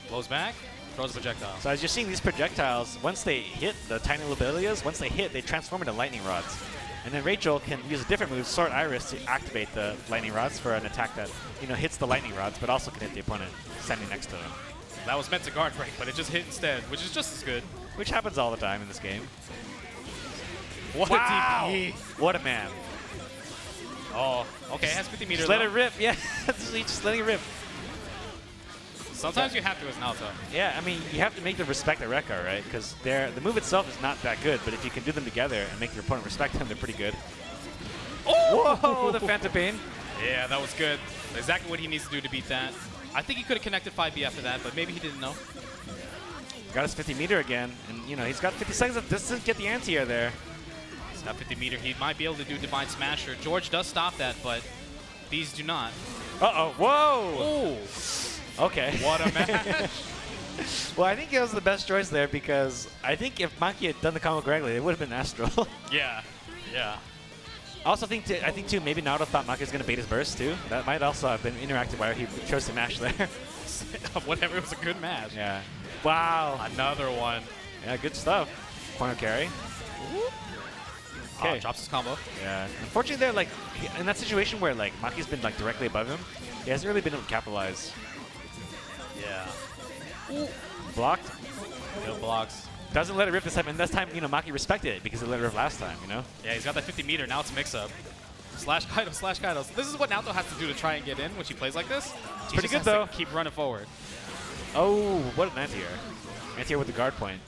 Blows back, throws a projectile. So as you're seeing these projectiles, once they hit the tiny lobelias, once they hit, they transform into lightning rods. And then Rachel can use a different move, Sword Iris, to activate the lightning rods for an attack that, hits the lightning rods, but also can hit the opponent standing next to them. That was meant to guard break, but it just hit instead, which is just as good. Which happens all the time in this game. What a TP. What a man. Oh, okay, it has 50 meters. Just let it rip, yeah. He's just letting it rip. Sometimes you have to as Naoto. Yeah, I mean, you have to make them respect the Rekka, right? Because the move itself is not that good, but if you can do them together and make your opponent respect them, they're pretty good. Oh! Whoa, the Phantom Pain. Yeah, that was good. Exactly what he needs to do to beat that. I think he could have connected 5B after that, but maybe he didn't know. Got his 50 meter again, and you know he's got 50 seconds of distance to get the anti-air there. He's got 50 meter. He might be able to do Divine Smasher. George does stop that, but these do not. Uh-oh, whoa! Oh, Okay. what a match. Well, I think it was the best choice there because I think if Makkii had done the combo correctly, it would have been Astral. Yeah, yeah. I also think, too, maybe Naoto thought Makkii was going to bait his burst, too. That might also have been interactive why he chose to mash there. Whatever, it was a good match. Yeah. Wow. Another one. Yeah, good stuff. Corner carry. Okay. Drops his combo. Yeah. Unfortunately, they're like in that situation where like Makki's been like directly above him, he hasn't really been able to capitalize. Yeah. Ooh. Blocked. Good blocks. Doesn't let it rip this time, and this time, you know, Makkii respected it because it let it rip last time, you know? Yeah, he's got that 50 meter. Now it's mix-up. Slash Kaido, slash Kaido. This is what Naoto has to do to try and get in when she plays like this. It's pretty good, though. Keep running forward. Oh, what an anti-air. Anti-air with the guard point.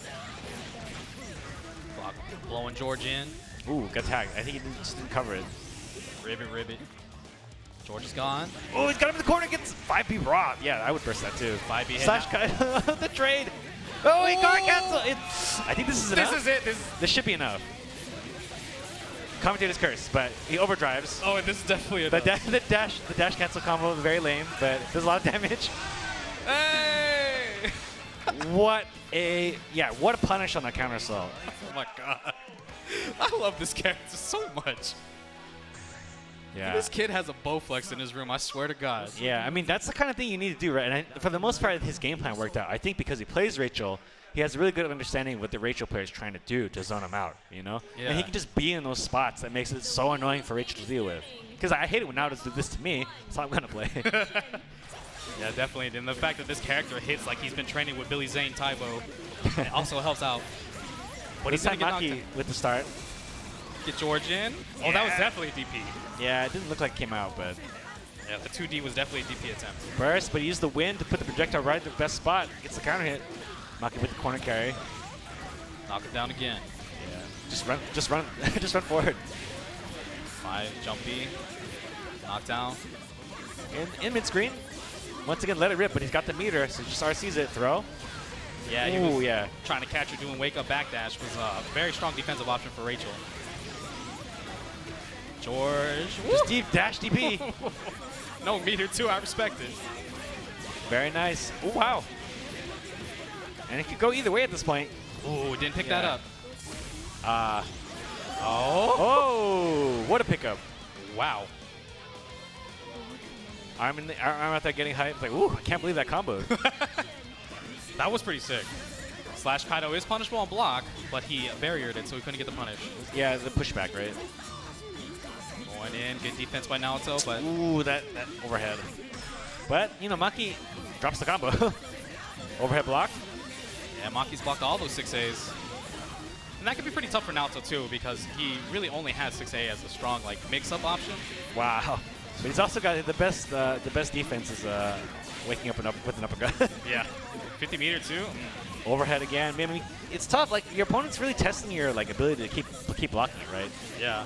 Block. Blowing George in. Ooh, got tagged. I think he just didn't cover it. Ribbit, ribbit. George is gone. Oh, he's got him in the corner. Gets 5B raw. Yeah, I would burst that, too. 5B hit. Slash Kaido. The trade. Oh, he guard cancel. I think this is enough. This is it. This should be enough. Commentator's curse, but he overdrives. Oh, and this is definitely enough. The dash cancel combo is very lame, but does a lot of damage. Hey! What a punish on that counter assault. Oh my god. I love this character so much. Yeah. This kid has a Bowflex in his room, I swear to God. Yeah, I mean, that's the kind of thing you need to do, right? And for the most part, his game plan worked out. I think because he plays Rachel, he has a really good understanding of what the Rachel player is trying to do to zone him out, you know? Yeah. And he can just be in those spots that makes it so annoying for Rachel to deal with. Because I hate it when Naoto does this to me, so I'm going to play. Yeah, definitely. And the fact that this character hits like he's been training with Billy Zane Taibo, it also helps out. But he's got Makkii with the start. Get George in. Oh, that was definitely a DP. Yeah, it didn't look like it came out, but... Yeah, the 2D was definitely a DP attempt. Burst, but he used the wind to put the projectile right at the best spot. Gets the counter hit. Makkii with the corner carry. Knock it down again. Yeah. Just run forward. 5, jumpy. Knockdown. In mid-screen. Once again, let it rip, but he's got the meter, so just RCs it. Throw. Yeah, he was trying to catch her doing wake-up backdash. Was a very strong defensive option for Rachel. George. Just deep dash DP. No meter too, I respect it. Very nice. Oh, wow. And it could go either way at this point. Ooh, didn't pick that up. Oh, what a pickup. Wow. I'm out there getting hyped. Like, ooh, I can't believe that combo. That was pretty sick. Slash Kaido is punishable on block, but he barriered it, so he couldn't get the punish. Yeah, the pushback, right? Going in, good defense by Naoto, but... Ooh, that overhead. But, you know, Makkii drops the combo. Overhead block. Yeah, Makii's blocked all those 6As. And that could be pretty tough for Naoto, too, because he really only has 6A as a strong, like, mix-up option. Wow. But he's also got the best defense is waking up with an uppercut. Yeah. 50 meter, too. Overhead again. I mean, it's tough. Like, your opponent's really testing your, like, ability to keep blocking it, right? Yeah.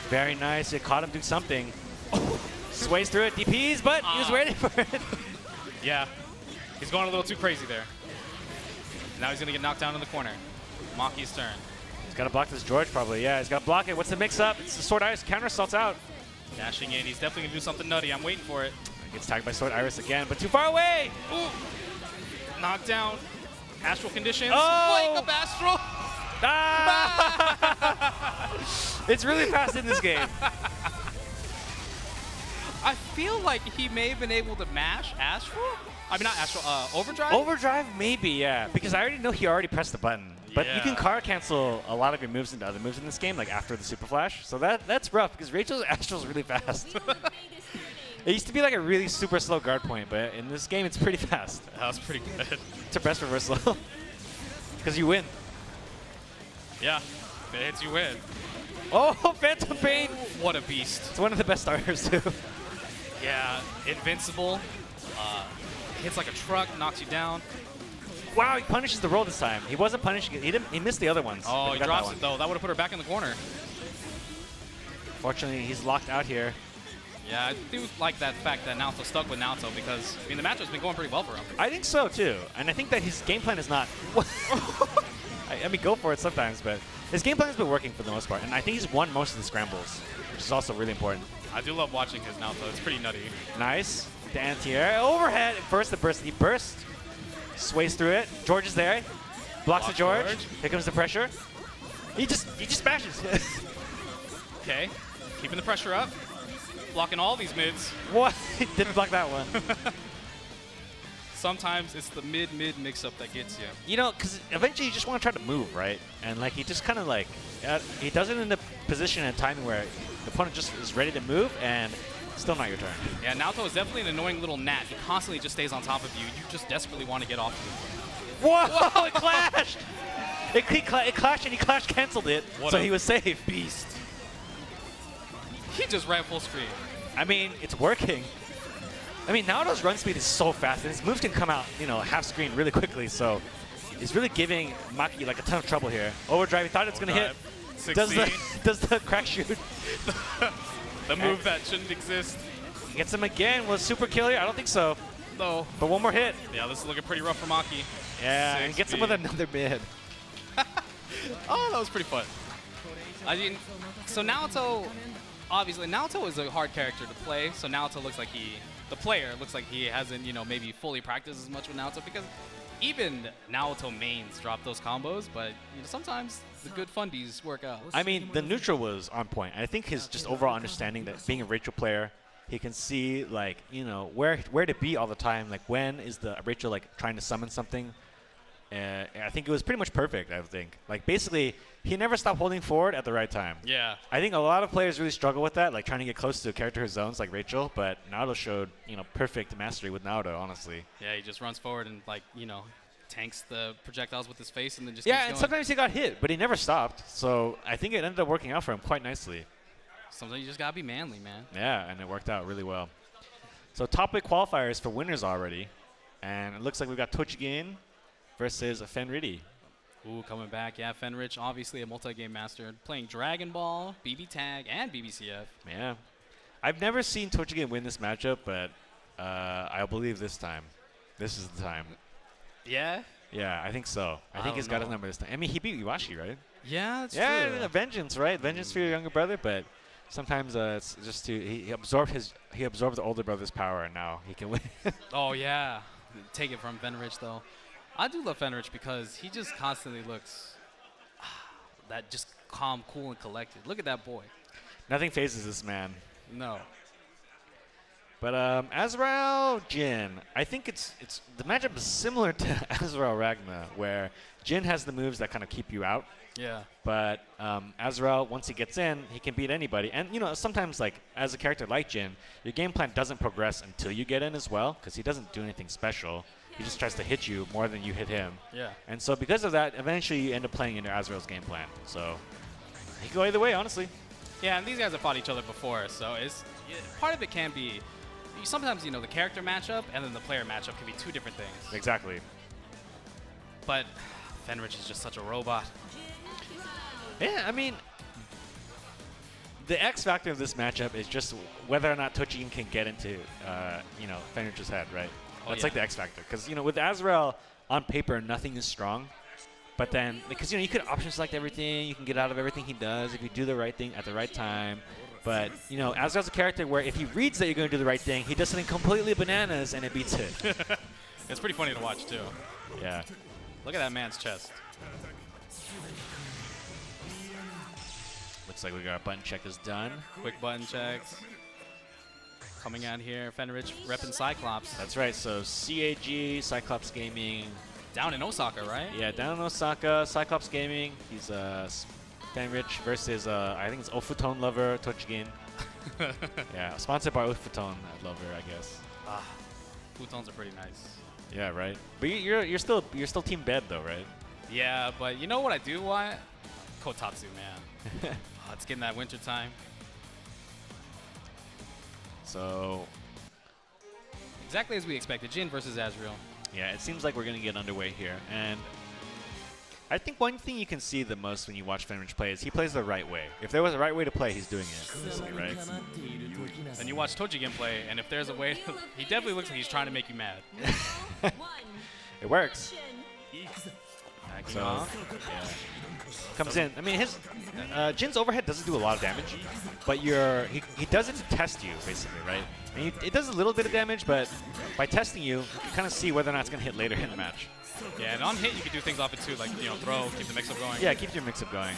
Very nice. It caught him do something. Sways through it. DPs, but he was waiting for it. Yeah. He's going a little too crazy there. Now he's going to get knocked down in the corner. Makii's turn. He's got to block this George, probably. Yeah, he's got to block it. What's the mix-up? It's the Sword Iris. Counter assault's out. Dashing in. He's definitely going to do something nutty. I'm waiting for it. Gets tagged by Sword Iris again, but too far away. Ooh. Knockdown. Astral conditions. Oh. Wake up, Astral. Ah! It's really fast in this game. I feel like he may have been able to mash Astral. I mean, not Astral, Overdrive? Overdrive, maybe, yeah. Because I already know he already pressed the button. But you can Yeah. car cancel a lot of your moves into other moves in this game, like after the Super Flash. So that's rough, because Rachel's Astral's really fast. It used to be like a really super slow guard point, but in this game, it's pretty fast. That was pretty good. It's her best reversal. Because you win. Yeah. If it hits, you win. Oh, Phantom Pain! What a beast. It's one of the best starters, too. Yeah. Invincible. Hits like a truck, knocks you down. Wow, he punishes the roll this time. He wasn't punishing it. He missed the other ones. Oh, but he got drops that it, though. That would have put her back in the corner. Unfortunately, he's locked out here. Yeah, I do like that fact that Naoto stuck with Naoto because, I mean, the matchup's been going pretty well for him. I think so, too. And I think that his game plan is not... I mean, go for it sometimes, but his game plan has been working for the most part. And I think he's won most of the scrambles, which is also really important. I do love watching his Naoto. It's pretty nutty. Nice. The anti-air. Overhead. First the burst. He bursts. Sways through it. George is there. Blocks the George. Here comes the pressure. He just smashes. Okay. Keeping the pressure up. Blocking all these mids. What? He didn't block that one. Sometimes it's the mid-mid mix-up that gets you. You know, because eventually you just want to try to move, right? And like he just kind of like, he does it in the position and timing where the opponent just is ready to move and still not your turn. Yeah, Naoto is definitely an annoying little gnat. He constantly just stays on top of you. You just desperately want to get off of him. Whoa! It clashed! It clashed and he clash canceled it, so he was safe. Beast. He just ran full screen. I mean, it's working. I mean, Naoto's run speed is so fast, and his moves can come out, you know, half screen really quickly. So he's really giving Makkii like a ton of trouble here. Overdrive, he thought it's gonna hit. Does the crack shoot? The move that shouldn't exist. Gets him again. Was super kill here? I don't think so. No. But one more hit. Yeah, this is looking pretty rough for Makkii. Yeah, and gets him with another mid. Oh, that was pretty fun. I mean, so Naoto, obviously, Naoto is a hard character to play. So Naoto looks like the player looks like he hasn't, you know, maybe fully practiced as much with Naoto because even Naoto mains drop those combos, but you know, sometimes the good fundies work out. I mean, the neutral was on point. I think his just overall understanding that being a Rachel player, he can see like, you know, where to be all the time. Like when is the Rachel like trying to summon something? I think it was pretty much perfect, I think. Like basically, he never stopped holding forward at the right time. Yeah. I think a lot of players really struggle with that, like trying to get close to a character who zones like Rachel, but Naoto showed, you know, perfect mastery with Naoto, honestly. Yeah, he just runs forward and like, you know, tanks the projectiles with his face and then just yeah, keeps and going. sometimes he got hit, but he never stopped. So I think it ended up working out for him quite nicely. Sometimes you just gotta be manly, man. Yeah, and it worked out really well. So top 8 qualifiers for winners already, and it looks like we've got Tochigin versus Fenritti. Ooh, coming back. Yeah, Fenrich, obviously a multi-game master, playing Dragon Ball, BB Tag, and BBCF. Yeah. I've never seen Tochigin win this matchup, but I believe this time. This is the time. Yeah? Yeah, I think so. I think he's got his number this time. I mean, he beat Iwashi, right? Yeah, that's yeah, true. Yeah, vengeance, right? Vengeance for your younger brother, but sometimes it's just he absorbed the older brother's power, and now he can win. Oh, yeah. Take it from Fenrich, though. I do love Fenrich because he just constantly looks that just calm, cool, and collected. Look at that boy. Nothing phases this man. No. But Azrael, Jin. I think it's the matchup is similar to Azrael Ragna, where Jin has the moves that kind of keep you out. Yeah. But Azrael, once he gets in, he can beat anybody. And you know, sometimes like as a character like Jin, your game plan doesn't progress until you get in as well, because he doesn't do anything special. He just tries to hit you more than you hit him. Yeah. And so because of that, eventually you end up playing into Azrael's game plan. So he can go either way, honestly. Yeah, and these guys have fought each other before, so part of it can be sometimes, you know, the character matchup and then the player matchup can be two different things. Exactly. But Fenrich is just such a robot. Yeah, I mean, the X factor of this matchup is just whether or not Tochigin can get into, you know, Fenrich's head, right? That's like the X factor. Because, you know, with Azrael, on paper, nothing is strong. But then, because, you know, you could option select everything. You can get out of everything he does if you do the right thing at the right time. But, you know, Azrael's a character where if he reads that you're going to do the right thing, he does something completely bananas and it beats it. It's pretty funny to watch, too. Yeah. Look at that man's chest. Looks like we got our button check is done. Quick button checks. Coming out here, Fenrich repping Cyclops. That's right. So CAG, Cyclops Gaming. Down in Osaka, right? Yeah, down in Osaka, Cyclops Gaming. He's Fenrich versus, I think it's Ofutone Lover, Tochigin. Yeah, sponsored by Ofutone Lover, I guess. Ah, Futons are pretty nice. Yeah, right. But you're still Team Bed though, right? Yeah, but you know what I do want? Kotatsu, man. Oh, it's getting that winter time. So exactly as we expected, Jin versus Azrael. Yeah, it seems like we're gonna get underway here, and I think one thing you can see the most when you watch Fenrich play is he plays the right way. If there was a right way to play, he's doing it, right? And you watch Tochigin play, and if there's a way, he definitely looks like he's trying to make you mad. It works. So, yeah. Comes in. I mean, his Jin's overhead doesn't do a lot of damage, but he does it to test you, basically, right? And it does a little bit of damage, but by testing you, you can kind of see whether or not it's going to hit later in the match. Yeah, and on hit, you can do things off it too, like, you know, throw, keep the mix-up going. Yeah, keep your mix-up going.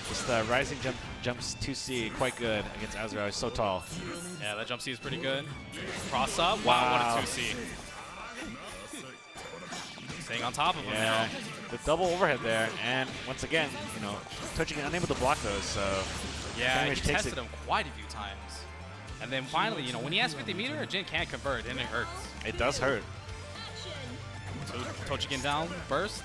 Just rising jumps 2C, quite good against Azrael. He's so tall. Yeah, that jump C is pretty good. Cross up. Wow, what a 2C. Staying on top of him now. The double overhead there, and once again, you know, Tochigin unable to block those, so yeah, he tested him quite a few times. And then finally, you know, when he has 50 meter, Jin can't convert, and it hurts. It does hurt. So Tochigin down, burst.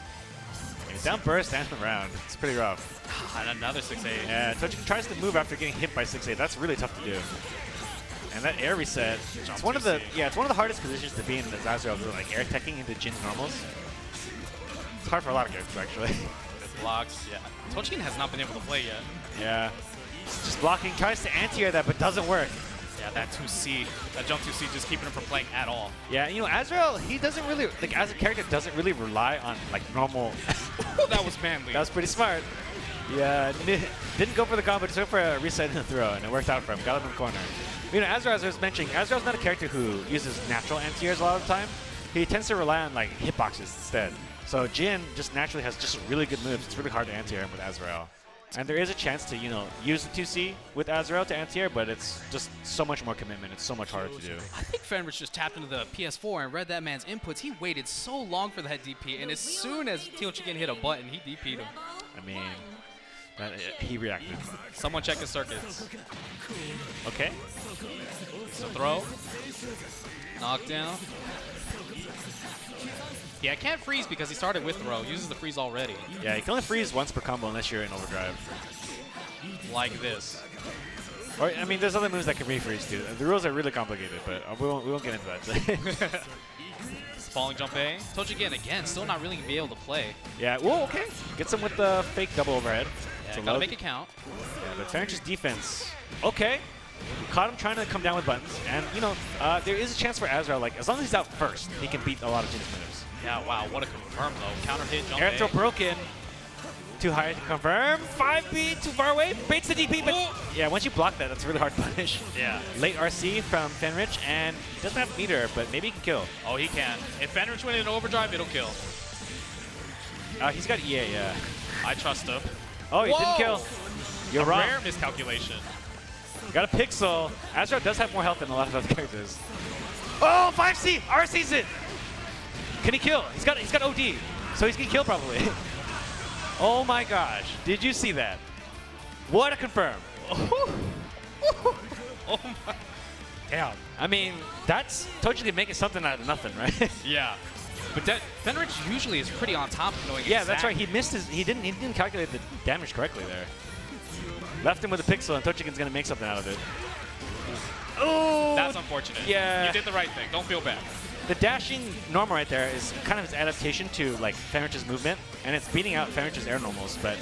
Down burst and around. It's pretty rough. And another 6A. Yeah, Tochigin tries to move after getting hit by 6A. That's really tough to do. And that air reset, it's one of the hardest positions to be in as Azrael, like air teching into Jin's normals. It's hard for a lot of characters, actually. It blocks, yeah. Tochigin has not been able to play yet. Yeah. Just blocking, tries to anti-air that, but doesn't work. Yeah, that 2C, that jump 2C just keeping him from playing at all. Yeah, you know, Azrael, he doesn't really, like, as a character, doesn't really rely on, like, normal. That was manly. That was pretty smart. Yeah, didn't go for the combo, just went for a reset and a throw, and it worked out for him. Got him in the corner. You know, Azrael, as I was mentioning, Azrael's not a character who uses natural anti-airs a lot of the time. He tends to rely on, like, hitboxes instead. So Jin just naturally has just really good moves. It's really hard to anti-air him with Azrael. And there is a chance to, you know, use the 2C with Azrael to anti-air, but it's just so much more commitment. It's so much harder to do. I think Fenrich just tapped into the PS4 and read that man's inputs. He waited so long for that DP, and as soon as Tochigin hit a button, he DP'd him. I mean, he reacted. Someone check his circuits. Okay. So throw. Knockdown. Yeah, I can't freeze because he started with throw. Uses the freeze already. Yeah, you can only freeze once per combo unless you're in overdrive. Like this. Or, I mean, there's other moves that can refreeze too. The rules are really complicated, but we won't get into that. Falling jump A. Tochigin again, still not really be able to play. Yeah, whoa, okay. Gets him with the fake double overhead. Yeah, gotta make it count. Yeah, but Fenrich's defense. Okay. Caught him trying to come down with buttons. And, you know, there is a chance for Azrael, like, as long as he's out first, he can beat a lot of Jin's moves. Yeah, wow, what a confirm, though. Counter hit, jump Air A. throw broken. Too high to confirm. 5B, too far away. Baits the DP, but yeah, once you block that, that's a really hard punish. Yeah. Late RC from Fenrich, and he doesn't have meter, but maybe he can kill. Oh, he can. If Fenrich went in overdrive, it'll kill. He's got EA, yeah. I trust him. Oh, he didn't kill. You're wrong. Rare miscalculation. Got a pixel. Azrael does have more health than a lot of other characters. Oh, 5C! RC's it! Can he kill? He's got OD, so he's gonna kill probably. Oh my gosh, did you see that? What a confirm. Oh my. Damn. I mean, that's Tochigin making something out of nothing, right? Yeah. But Fenrich usually is pretty on top of knowing Yeah, that's right. He missed his, he didn't calculate the damage correctly there. Left him with a pixel, and Tochigin's gonna make something out of it. Oh! That's unfortunate. Yeah. You did the right thing. Don't feel bad. The dashing normal right there is kind of his adaptation to like Fenrich's movement, and it's beating out Fenrich's air normals, but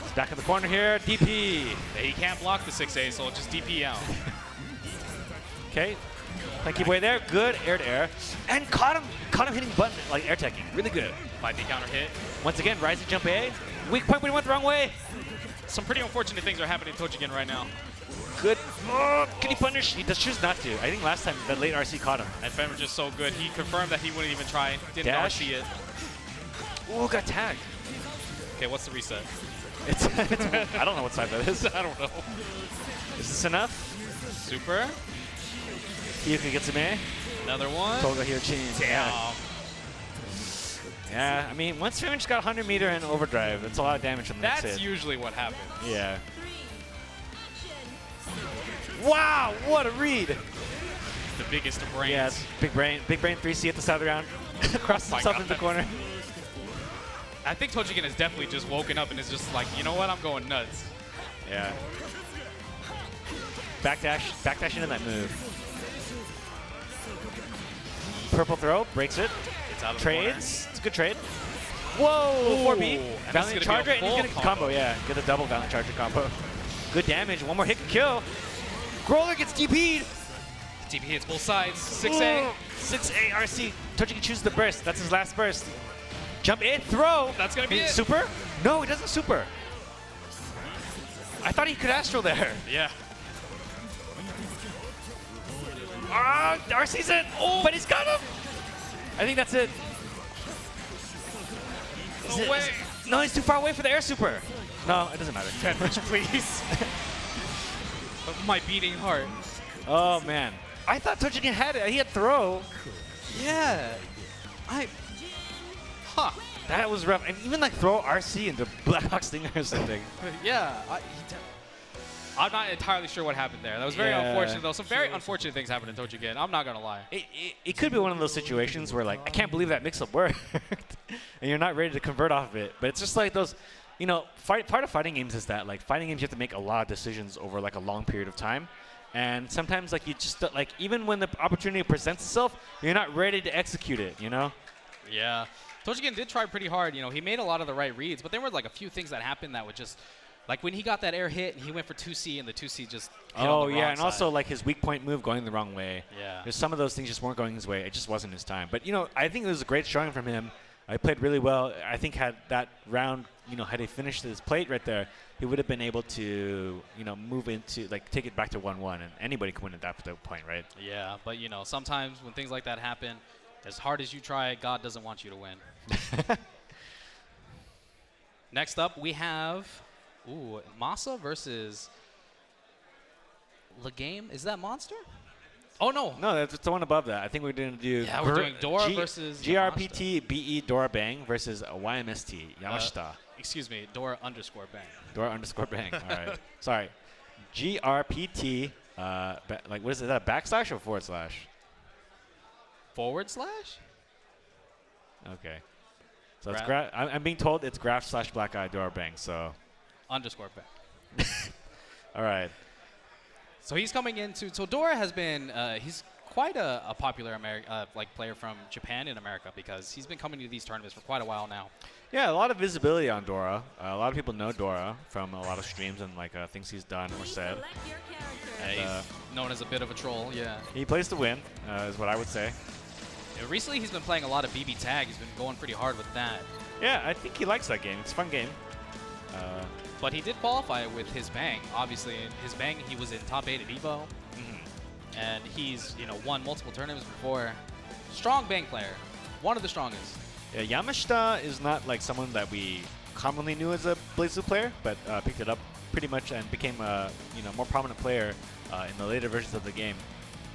he's back in the corner here. DP. He can't block the 6A, so just DP out. Okay. Keep away there. Good air to air. And caught him hitting button, like air teching. Really good. 5D counter hit. Once again, rising jump A. Weak point, but he went the wrong way. Some pretty unfortunate things are happening to Tochigin right now. Good. Oh, can he punish? He does choose not to. I think last time the late RC caught him. And Fenrich is so good. He confirmed that he wouldn't even try. Didn't Dash. RC it. Ooh, got tagged. Okay, what's the reset? It's I don't know what side that is. I don't know. Is this enough? Super. You can get some A. Another one. Toga here, chain. Damn. Yeah, I mean, once Fenrich got 100 meter in overdrive, that's a lot of damage from the next hit. That's usually what happens. Yeah. Wow, what a read. The biggest of brains. Yeah, big brain 3C at the start of the round. Crosses himself into the corner. I think Tochigin has definitely just woken up and is just like, you know what, I'm going nuts. Yeah. Backdash into that move. Purple throw, breaks it. It's out of Trades. It's a good trade. Whoa, 4B. And this is Valiant gonna be Charger, a and he's full going to combo, yeah. Get a double Valiant Charger combo. Good damage. One more hit can kill. Growler gets DP'd. DP hits both sides. 6A. 6A RC. Tochigin chooses the burst. That's his last burst. Jump in, throw. That's going to be it. Super? No, he doesn't super. I thought he could Astral there. Yeah. RC's it. Oh, but he's got him. I think that's it. No way. No, he's too far away for the air super. No, it doesn't matter. Fenritti, please. My beating heart. Oh, man. I thought Tochigin had it. He had throw. Yeah. Huh. That was rough. And even like throw RC into Black Hawk Stinger or something. Yeah. I'm not entirely sure what happened there. That was very unfortunate, though. Some very unfortunate things happened in Tochigin. I'm not going to lie. It could be one of those situations where, like, I can't believe that mix-up worked. And you're not ready to convert off of it. But it's just like those, you know, part of fighting games is that, like, fighting games you have to make a lot of decisions over, like, a long period of time. And sometimes, like, you just, like, even when the opportunity presents itself, you're not ready to execute it, you know? Yeah. Tochigin did try pretty hard. You know, he made a lot of the right reads, but there were, like, a few things that happened that would just, like, when he got that air hit and he went for 2C and the 2C just hit on the wrong and side. also, like, his weak point move going the wrong way. Yeah. There's some of those things just weren't going his way. It just wasn't his time. But, you know, I think it was a great showing from him. He played really well. I think had that round, you know, had he finished his plate right there, he would have been able to, you know, move into, like, take it back to 1-1. And anybody can win at that point, right? Yeah, but, you know, sometimes when things like that happen, as hard as you try, God doesn't want you to win. Next up, we have Masa versus LeGaime. Is that Monster? Oh, no. No, that's the one above that. I think we're going to do... Yeah, we're doing Dora versus... GRPT BE Dora Bang versus YMST Yamashita. Excuse me, Dora underscore Bang. Dora underscore Bang. All right. Sorry. GRPT, like, what is it? Is that a backslash or forward slash? Forward slash? Okay. So it's I'm being told it's graph / black eye Dora Bang, so... Underscore Bang. All right. So he's coming into... So Dora has been... he's quite a popular player from Japan in America because he's been coming to these tournaments for quite a while now. Yeah, a lot of visibility on Dora. A lot of people know Dora from a lot of streams and like things he's done or said. He's known as a bit of a troll, yeah. He plays to win, is what I would say. Yeah, recently he's been playing a lot of BB Tag. He's been going pretty hard with that. Yeah, I think he likes that game. It's a fun game. But he did qualify with his Bang. Obviously, in his Bang, he was in top 8 at EVO. And he's, you know, won multiple tournaments before. Strong Bang player. One of the strongest. Yeah, Yamashita is not like someone that we commonly knew as a BlazBlue player, but picked it up pretty much and became a more prominent player in the later versions of the game.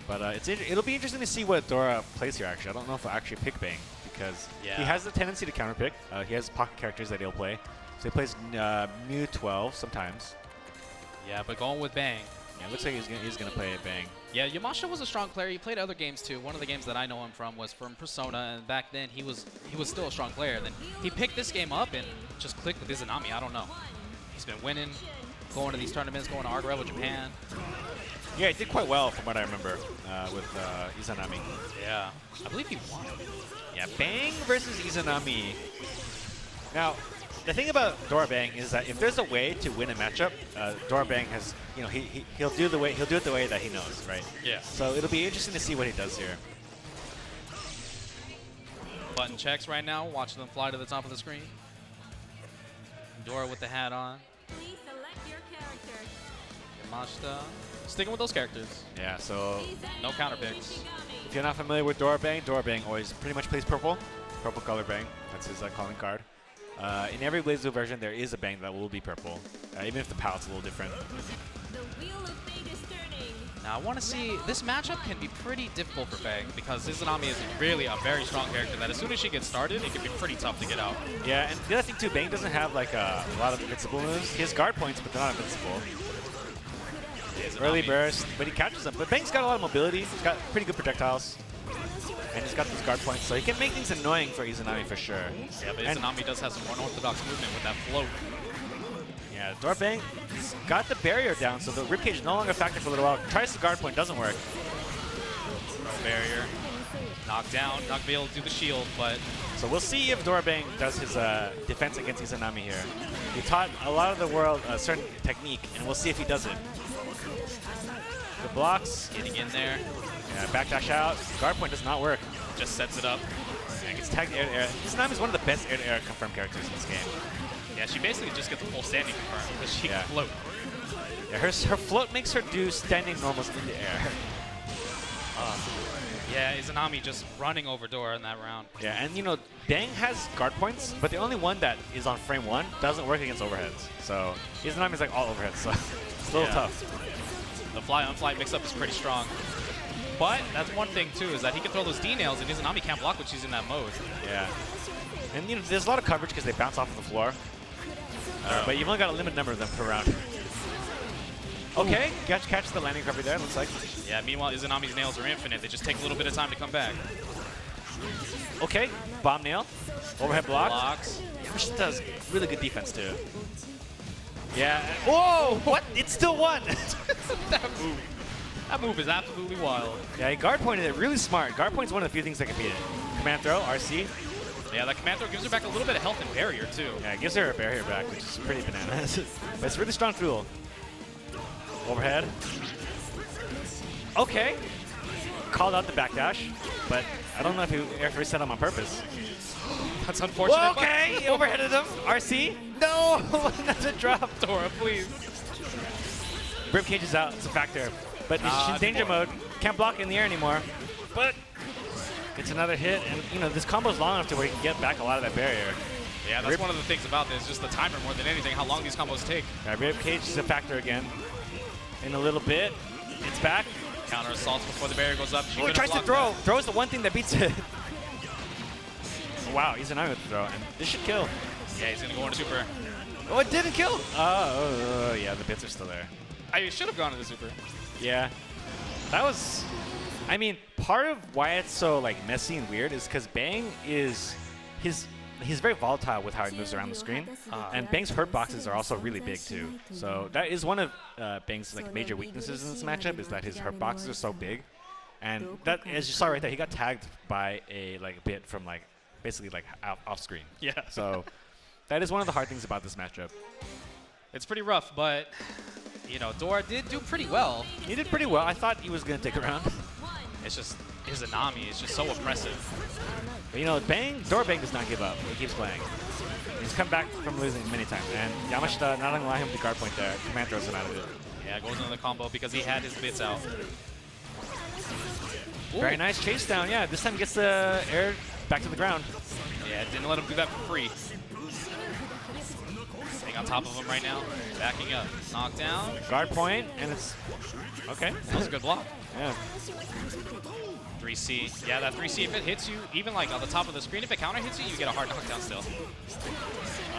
But it'll be interesting to see what Dora plays here, actually. I don't know if I'll actually pick Bang, because he has the tendency to counterpick. He has pocket characters that he'll play. So he plays Mew 12 sometimes. Yeah, but going with Bang. Yeah, it looks like he's gonna play Bang. Yeah, Yamashita was a strong player. He played other games too. One of the games that I know him from was from Persona, and back then he was still a strong player. Then he picked this game up and just clicked with Izanami. I don't know. He's been winning, going to these tournaments, going to ArcRevo Japan. Yeah, he did quite well from what I remember with Izanami. Yeah, I believe he won. Yeah, Bang versus Izanami. Now, the thing about Dora Bang is that if there's a way to win a matchup, Dora Bang has, he'll do it the way that he knows, right? Yeah. So it'll be interesting to see what he does here. Button checks right now, watching them fly to the top of the screen. Dora with the hat on. Please select your character. Yamashita. Sticking with those characters. Yeah, so no counter picks. If you're not familiar with Dora Bang always pretty much plays purple. Purple color Bang. That's his calling card. In every BlazBlue version, there is a Bang that will be purple, even if the palette's a little different. The wheel of fate is turning. Now, I want to see, this matchup can be pretty difficult for Bang because Izanami is really a very strong character that as soon as she gets started, it can be pretty tough to get out. Yeah, and the other thing too, Bang doesn't have like a lot of invincible moves. He has guard points, but they're not invincible. Early burst, but he catches them. But Bang's got a lot of mobility. He's got pretty good projectiles. And he's got these guard points, so he can make things annoying for Izanami for sure. Yeah, but Izanami does have some unorthodox movement with that float. Yeah, Dora Bang got the barrier down, so the ribcage is no longer a factor for a little while. Tries the guard point, doesn't work. Barrier. Knocked down, not gonna be able to do the shield, but So we'll see if Dorabang does his defense against Izanami here. He taught a lot of the world a certain technique, and we'll see if he does it. Good blocks. Getting in there. Yeah, backdash out. Guard point does not work. Just sets it up. Yeah, gets tagged air to air. Izanami is one of the best air to air confirmed characters in this game. Yeah, she basically just gets a full standing confirm because she Yeah. can float. Yeah, her float makes her do standing normals in the air. Yeah, Izanami just running over Dora in that round. Yeah, and you know, Bang has guard points, but the only one that is on frame 1 doesn't work against overheads. So Izanami is like all overheads, so it's a little tough. The fly-on-fly mix-up is pretty strong. But that's one thing, too, is that he can throw those D-nails, and Izanami can't block when she's in that mode. Yeah. And you know, there's a lot of coverage because they bounce off of the floor. But you've only got a limited number of them per round. Okay, catch the landing recovery there, looks like. Yeah, meanwhile, Izanami's nails are infinite. They just take a little bit of time to come back. Okay, bomb nail. Overhead block. Blocks. Which does really good defense, too. Yeah. Whoa! What? It's still won! That move is absolutely wild. Yeah, he guard pointed it really smart. Guard point is one of the few things that can beat it. Command throw, RC. Yeah, that command throw gives her back a little bit of health and barrier, too. Yeah, it gives her a barrier back, which is pretty bananas. But it's really strong fuel. Overhead. Okay. Called out the backdash, but I don't know if he reset him on purpose. That's unfortunate. Whoa, okay, he overheaded him. RC. No, another drop. Dora, please. Ribcage is out. It's a factor. But she's in danger anymore. mode. Can't block in the air anymore. But gets another hit, and you know this combo's long enough to where he can get back a lot of that barrier. Yeah, that's one of the things about this, just the timer more than anything, how long these combos take. Ribcage is a factor again. In a little bit, it's back. Counter assaults before the barrier goes up. She Oh, he couldn't tries to block throw. that. Throw is the one thing that beats it. Wow, he's an with the throw, and this should kill. Yeah, he's gonna go into super. Oh, it didn't kill. Oh, yeah, the bits are still there. I should have gone to the super. Yeah, that was. I mean, part of why it's so like messy and weird is because Bang is he's very volatile with how he moves around the screen, and Bang's hurt boxes are also really big too. So that is one of Bang's like major weaknesses in this matchup is that his hurt boxes are so big, and that as you saw right there, he got tagged by a bit from like basically like off screen. Yeah. So that is one of the hard things about this matchup. It's pretty rough, but you know, Dora did do pretty well. He did pretty well. I thought he was gonna take a round. It's just Izanami is just so oppressive. But you know, Dora Bang does not give up. He keeps playing. He's come back from losing many times, and Yamashita not allow him to guard point there. Command throws him out of it. Yeah, goes into the combo because he had his bits out. Very Ooh. nice chase down. Yeah, this time gets the air back to the ground. Yeah, didn't let him do that for free. Staying on top of him right now. Backing up. Knockdown. Guard point, and it's okay. That was a good block. Yeah. 3C. Yeah, that 3C, if it hits you, even like on the top of the screen, if it counter hits you, you get a hard knockdown still.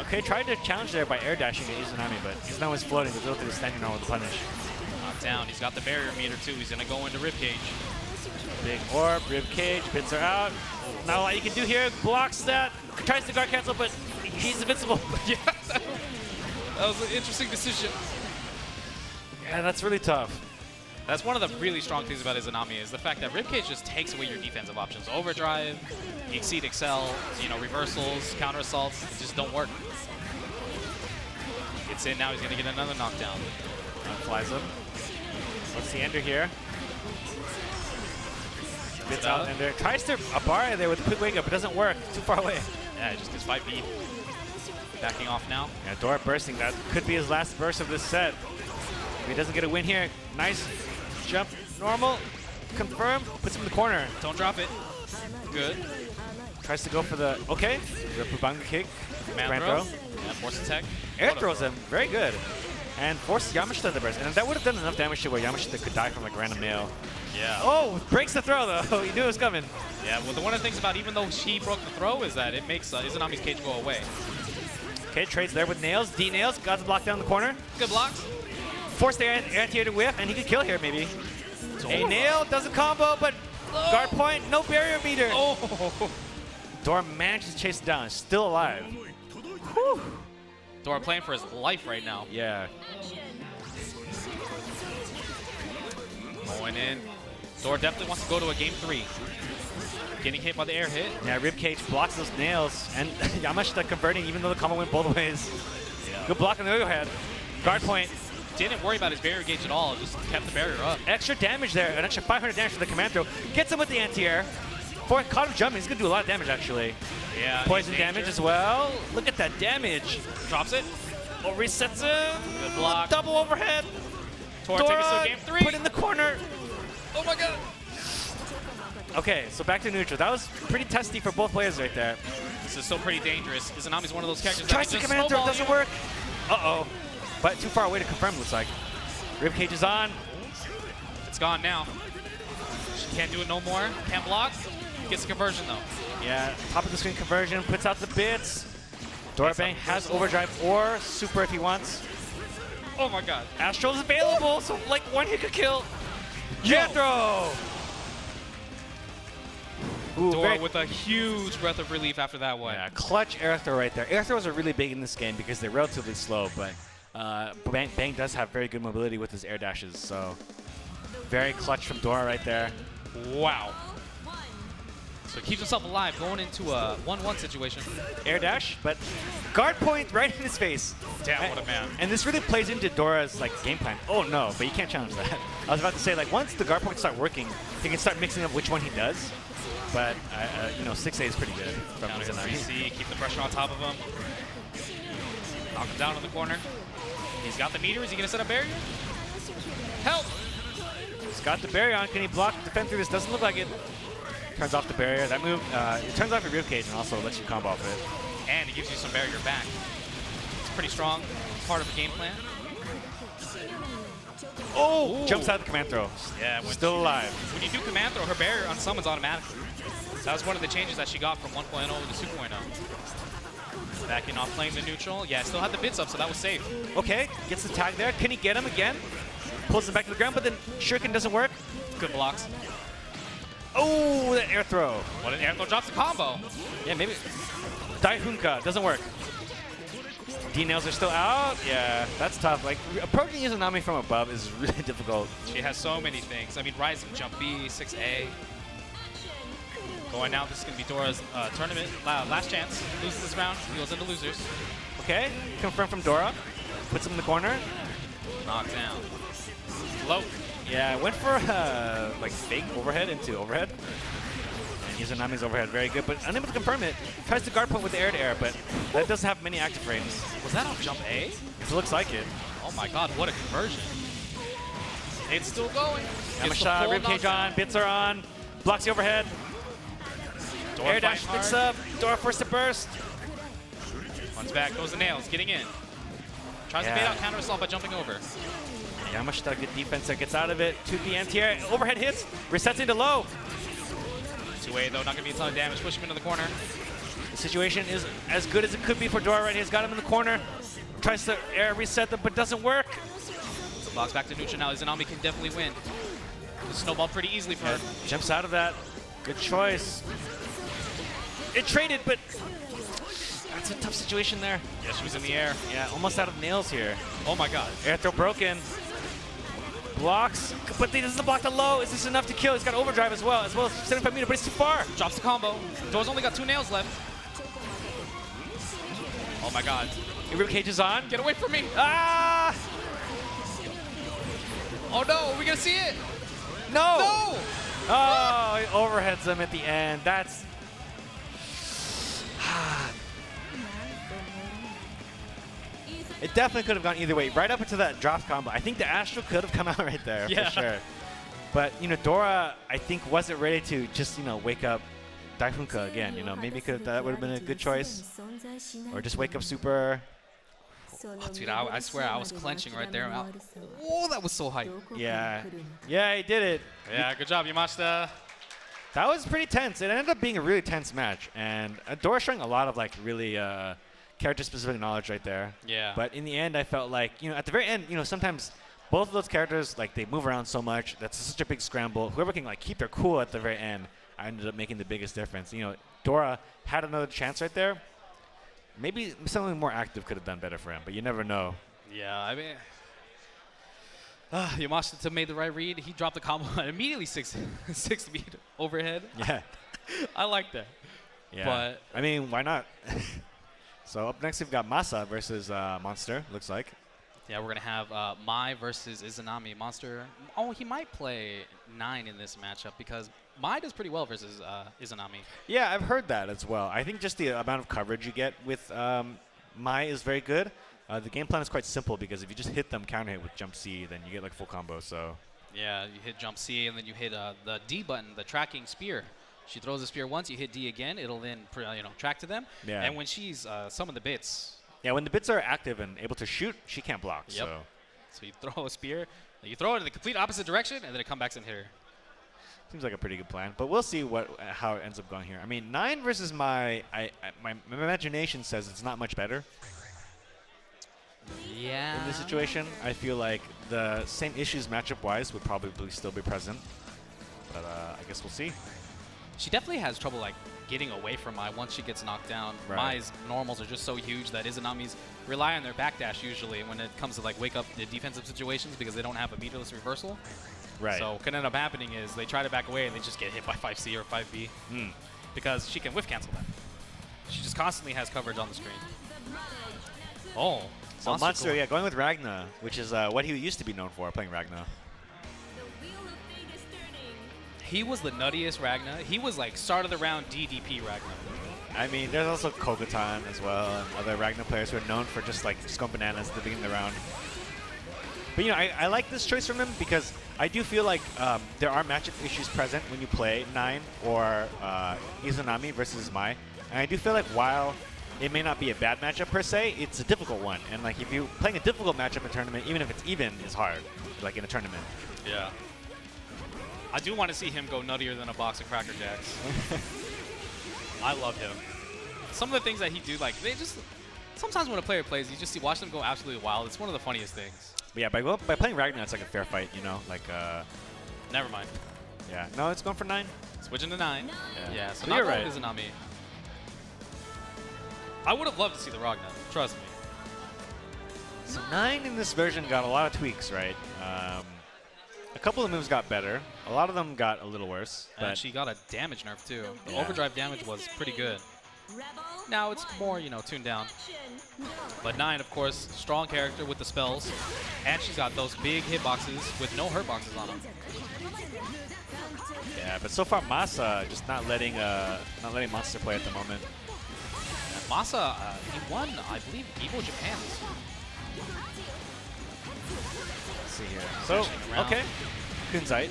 Okay, tried to challenge there by air dashing at Izanami, but Izanami's floating. The ability to standing on with the punish. Knockdown. He's got the barrier meter too. He's going to go into Ribcage. Big orb, rib cage, bits are out. Not a lot you can do here. Blocks that. Tries to guard cancel, but he's invincible. Yeah, that was an interesting decision. Yeah, that's really tough. That's one of the really strong things about Izanami is the fact that Ribcage just takes away your defensive options. Overdrive, Exceed Excel, you know, reversals, counter assaults, just don't work. Gets in now, he's going to get another knockdown. Flies him. What's the ender here? Bits out ender. Tries to a bar there with a quick wake up, but doesn't work. Too far away. Yeah, he just gets 5B. Backing off now. Yeah, Dora bursting. That could be his last burst of this set. If he doesn't get a win here, nice jump, normal, confirm, puts him in the corner. Don't drop it. Good. Tries to go for the, okay, the Pubanga kick, Command throw. Yeah, force attack. Air throws him, very good. And forces Yamashita to burst. And that would have done enough damage to where Yamashita could die from like random nail. Yeah. Oh, breaks the throw though. He knew it was coming. Yeah, well, one of the things about even though she broke the throw is that it makes Izanami's cage go away. Okay, trades there with nails, D nails, got the block down the corner. Good blocks. Force the anti-air to whiff, and he could kill here maybe. A nail, doesn't combo, but guard point, no barrier meter. Oh. Dora manages to chase it down, still alive. Whew. Dora playing for his life right now. Yeah. Going in. Dora definitely wants to go to a game 3. Getting hit by the air hit. Yeah, ribcage blocks those nails, and Yamashita converting even though the combo went both ways. Yeah. Good block on the overhead. Guard point. Didn't worry about his barrier gauge at all. Just kept the barrier up. Extra damage there, an extra 500 damage for the command throw. Gets him with the anti-air. Caught him jumping. He's going to do a lot of damage, actually. Yeah. Poison damage as well. Look at that damage. Drops it. Oh, resets him. Good block. Double overhead. Tor takes us to game 3. Put in the corner. Oh my god. Okay, so back to neutral. That was pretty testy for both players right there. This is still pretty dangerous. Izanami's one of those characters Tries that to can just command throw, snowball doesn't you. work. Uh-oh. But too far away to confirm, looks like. Ribcage is on. It's gone now. She can't do it no more. Can't block. Gets the conversion though. Yeah, top of the screen conversion, puts out the bits. Dorabang has overdrive or super if he wants. Oh my god. Astral is available, so like one hit could kill. Jet throw! Ooh, Dora with a huge breath of relief after that one. yeah, clutch air throw right there. Air throws are really big in this game because they're relatively slow, but Bang does have very good mobility with his air dashes, so very clutch from Dora right there. Wow. So keeps himself alive going into a 1-1 situation. Air dash, but guard point right in his face. Damn, what a man. And this really plays into Dora's like game plan. Oh no, but you can't challenge that. I was about to say, like, once the guard points start working, he can start mixing up which one he does. But you know, 6A is pretty good from Down to Izanami. 3C, keep the pressure on top of him. Knock him down in the corner. He's got the meter. Is he gonna set a barrier? Help! He's got the barrier on. Can he block, defend through this? Doesn't look like it. Turns off the barrier. That move, it turns off your ribcage and also lets you combo off it. And it gives you some barrier back. It's pretty strong. Part of the game plan. Oh! Ooh. Jumps out of the command throw. Yeah, Still alive. When you do command throw, her barrier unsummons automatically. That was one of the changes that she got from 1.0 to 2.0. Backing off planes in neutral. Yeah, still had the bits up, so that was safe. Okay, gets the tag there. Can he get him again? Pulls him back to the ground, but then Shuriken doesn't work. Good blocks. Oh, that air throw. What an air throw drops the combo. Yeah, maybe. Daihunka doesn't work. D-nails are still out. Yeah, that's tough. Like, approaching Izanami from above is really difficult. She has so many things. I mean, rising jump B, 6A. Going out, this is going to be Dora's tournament. Last chance. Loses this round. He goes into losers. Okay, confirm from Dora. Puts him in the corner. Knocked down. Low. Yeah, went for like fake overhead into overhead. And Izanami's overhead very good, but unable to confirm it. Tries to guard point with the air-to-air, but that doesn't have many active frames. Was that on jump A? It looks like it. Oh my god, what a conversion. It's still going. Yamashita, ribcage on, bits are on. Blocks the overhead. Dora Air dash fighting mix hard. up. Dora forced to burst. Runs back, goes the nails, getting in. Tries to Yeah. bait out counter assault by jumping over. Yamashita, good defense there, gets out of it. 2B anti-air, overhead hits, resets into low. 2A though, not gonna be a ton of damage. Push him into the corner. The situation is as good as it could be for Dora right here. He's got him in the corner. Tries to air reset them, but doesn't work. So blocks back to neutral now. Izanami can definitely win. Snowball pretty easily for her. Jumps out of that. Good choice. It traded, but that's a tough situation there. Yeah, she was in the air. Yeah, almost out of nails here. Oh my god. Air throw broken. Blocks, but he doesn't block the low. Is this enough to kill? He's got overdrive as well as 75 meter, but it's too far. Drops the combo. Dora's only got 2 nails left. Oh my god. Ribcage is on. Get away from me. Ah! Oh no, are we gonna see it? No! No! Oh, he overheads him at the end. That's... It definitely could have gone either way. Right up into that drop combo. I think the Astral could have come out right there, Yeah. for sure. But, you know, Dora, I think, wasn't ready to just, you know, wake up Daihunka again. You know, maybe that would have been a good choice. Or just wake up Super. Oh, dude, I swear I was clenching right there. Oh, that was so hype. Yeah. Yeah, he did it. Yeah, good job, Yamashita. That was pretty tense. It ended up being a really tense match. And Dora showing a lot of, like, really character-specific knowledge right there. Yeah. But in the end, I felt like, you know, at the very end, you know, sometimes both of those characters, like, they move around so much. That's such a big scramble. Whoever can, like, keep their cool at the very end, I ended up making the biggest difference. You know, Dora had another chance right there. Maybe something more active could have done better for him, but you never know. Yeah, I mean, Yamashita made the right read. He dropped the combo and immediately 6 speed overhead. Yeah. I like that. Yeah. But I mean, why not? So up next we've got Masa versus Monster. Looks like. yeah, we're gonna have Mai versus Izanami. Monster. Oh, he might play 9 in this matchup because Mai does pretty well versus Izanami. Yeah, I've heard that as well. I think just the amount of coverage you get with Mai is very good. The game plan is quite simple because if you just hit them counter hit with jump C, then you get like full combo. So Yeah, you hit jump C and then you hit the D button, the tracking spear. She throws the spear once, you hit D again, it'll then track to them. Yeah. And when she's some of the bits. yeah, when the bits are active and able to shoot, she can't block. Yep. So you throw a spear, you throw it in the complete opposite direction, and then it comes back and hit her. Seems like a pretty good plan, but we'll see how it ends up going here. I mean, 9 versus my imagination says it's not much better. Yeah. In this situation, I feel like the same issues matchup-wise would probably still be present, but I guess we'll see. She definitely has trouble like getting away from Mai once she gets knocked down. Right. Mai's normals are just so huge that Izanami's rely on their backdash usually when it comes to like wake up the defensive situations because they don't have a meterless reversal. Right. So what can end up happening is they try to back away and they just get hit by 5C or 5B because she can whiff cancel them. She just constantly has coverage on the screen. Oh. So Monster, yeah, going with Ragna, which is what he used to be known for, playing Ragna. The wheel of fate is turning. He was the nuttiest Ragna. He was like start of the round DDP Ragna. I mean, there's also Kogatan as well, and other Ragna players who are known for just like scum bananas at the beginning of the round. But you know, I like this choice from him because I do feel like there are matchup issues present when you play 9 or Izanami versus Mai. And I do feel like while it may not be a bad matchup per se, it's a difficult one. And like if you're playing a difficult matchup in a tournament, even if it's even, is hard, like in a tournament. Yeah. I do want to see him go nuttier than a box of Cracker Jacks. I love him. Some of the things that he do, like they just sometimes when a player plays, you just watch them go absolutely wild. It's one of the funniest things. But yeah, by playing Ragnar, it's like a fair fight, you know, like Never mind. yeah. No, it's going for 9. Switching to 9. Yeah, so So you're not right. Izanami. I would have loved to see the Ragna, trust me. So 9 in this version got a lot of tweaks, right? A couple of moves got better. A lot of them got a little worse. And But she got a damage nerf too. The Yeah. overdrive damage was pretty good. Rebel. Now it's more, tuned down. Action. No. But 9, of course, strong character with the spells. And she's got those big hitboxes with no hurt boxes on them. yeah, but so far Masa just not letting Monster play at the moment. And Masa, he won, I believe, Evo Japan. Let's see here. So Flashing around. okay, Kunzite.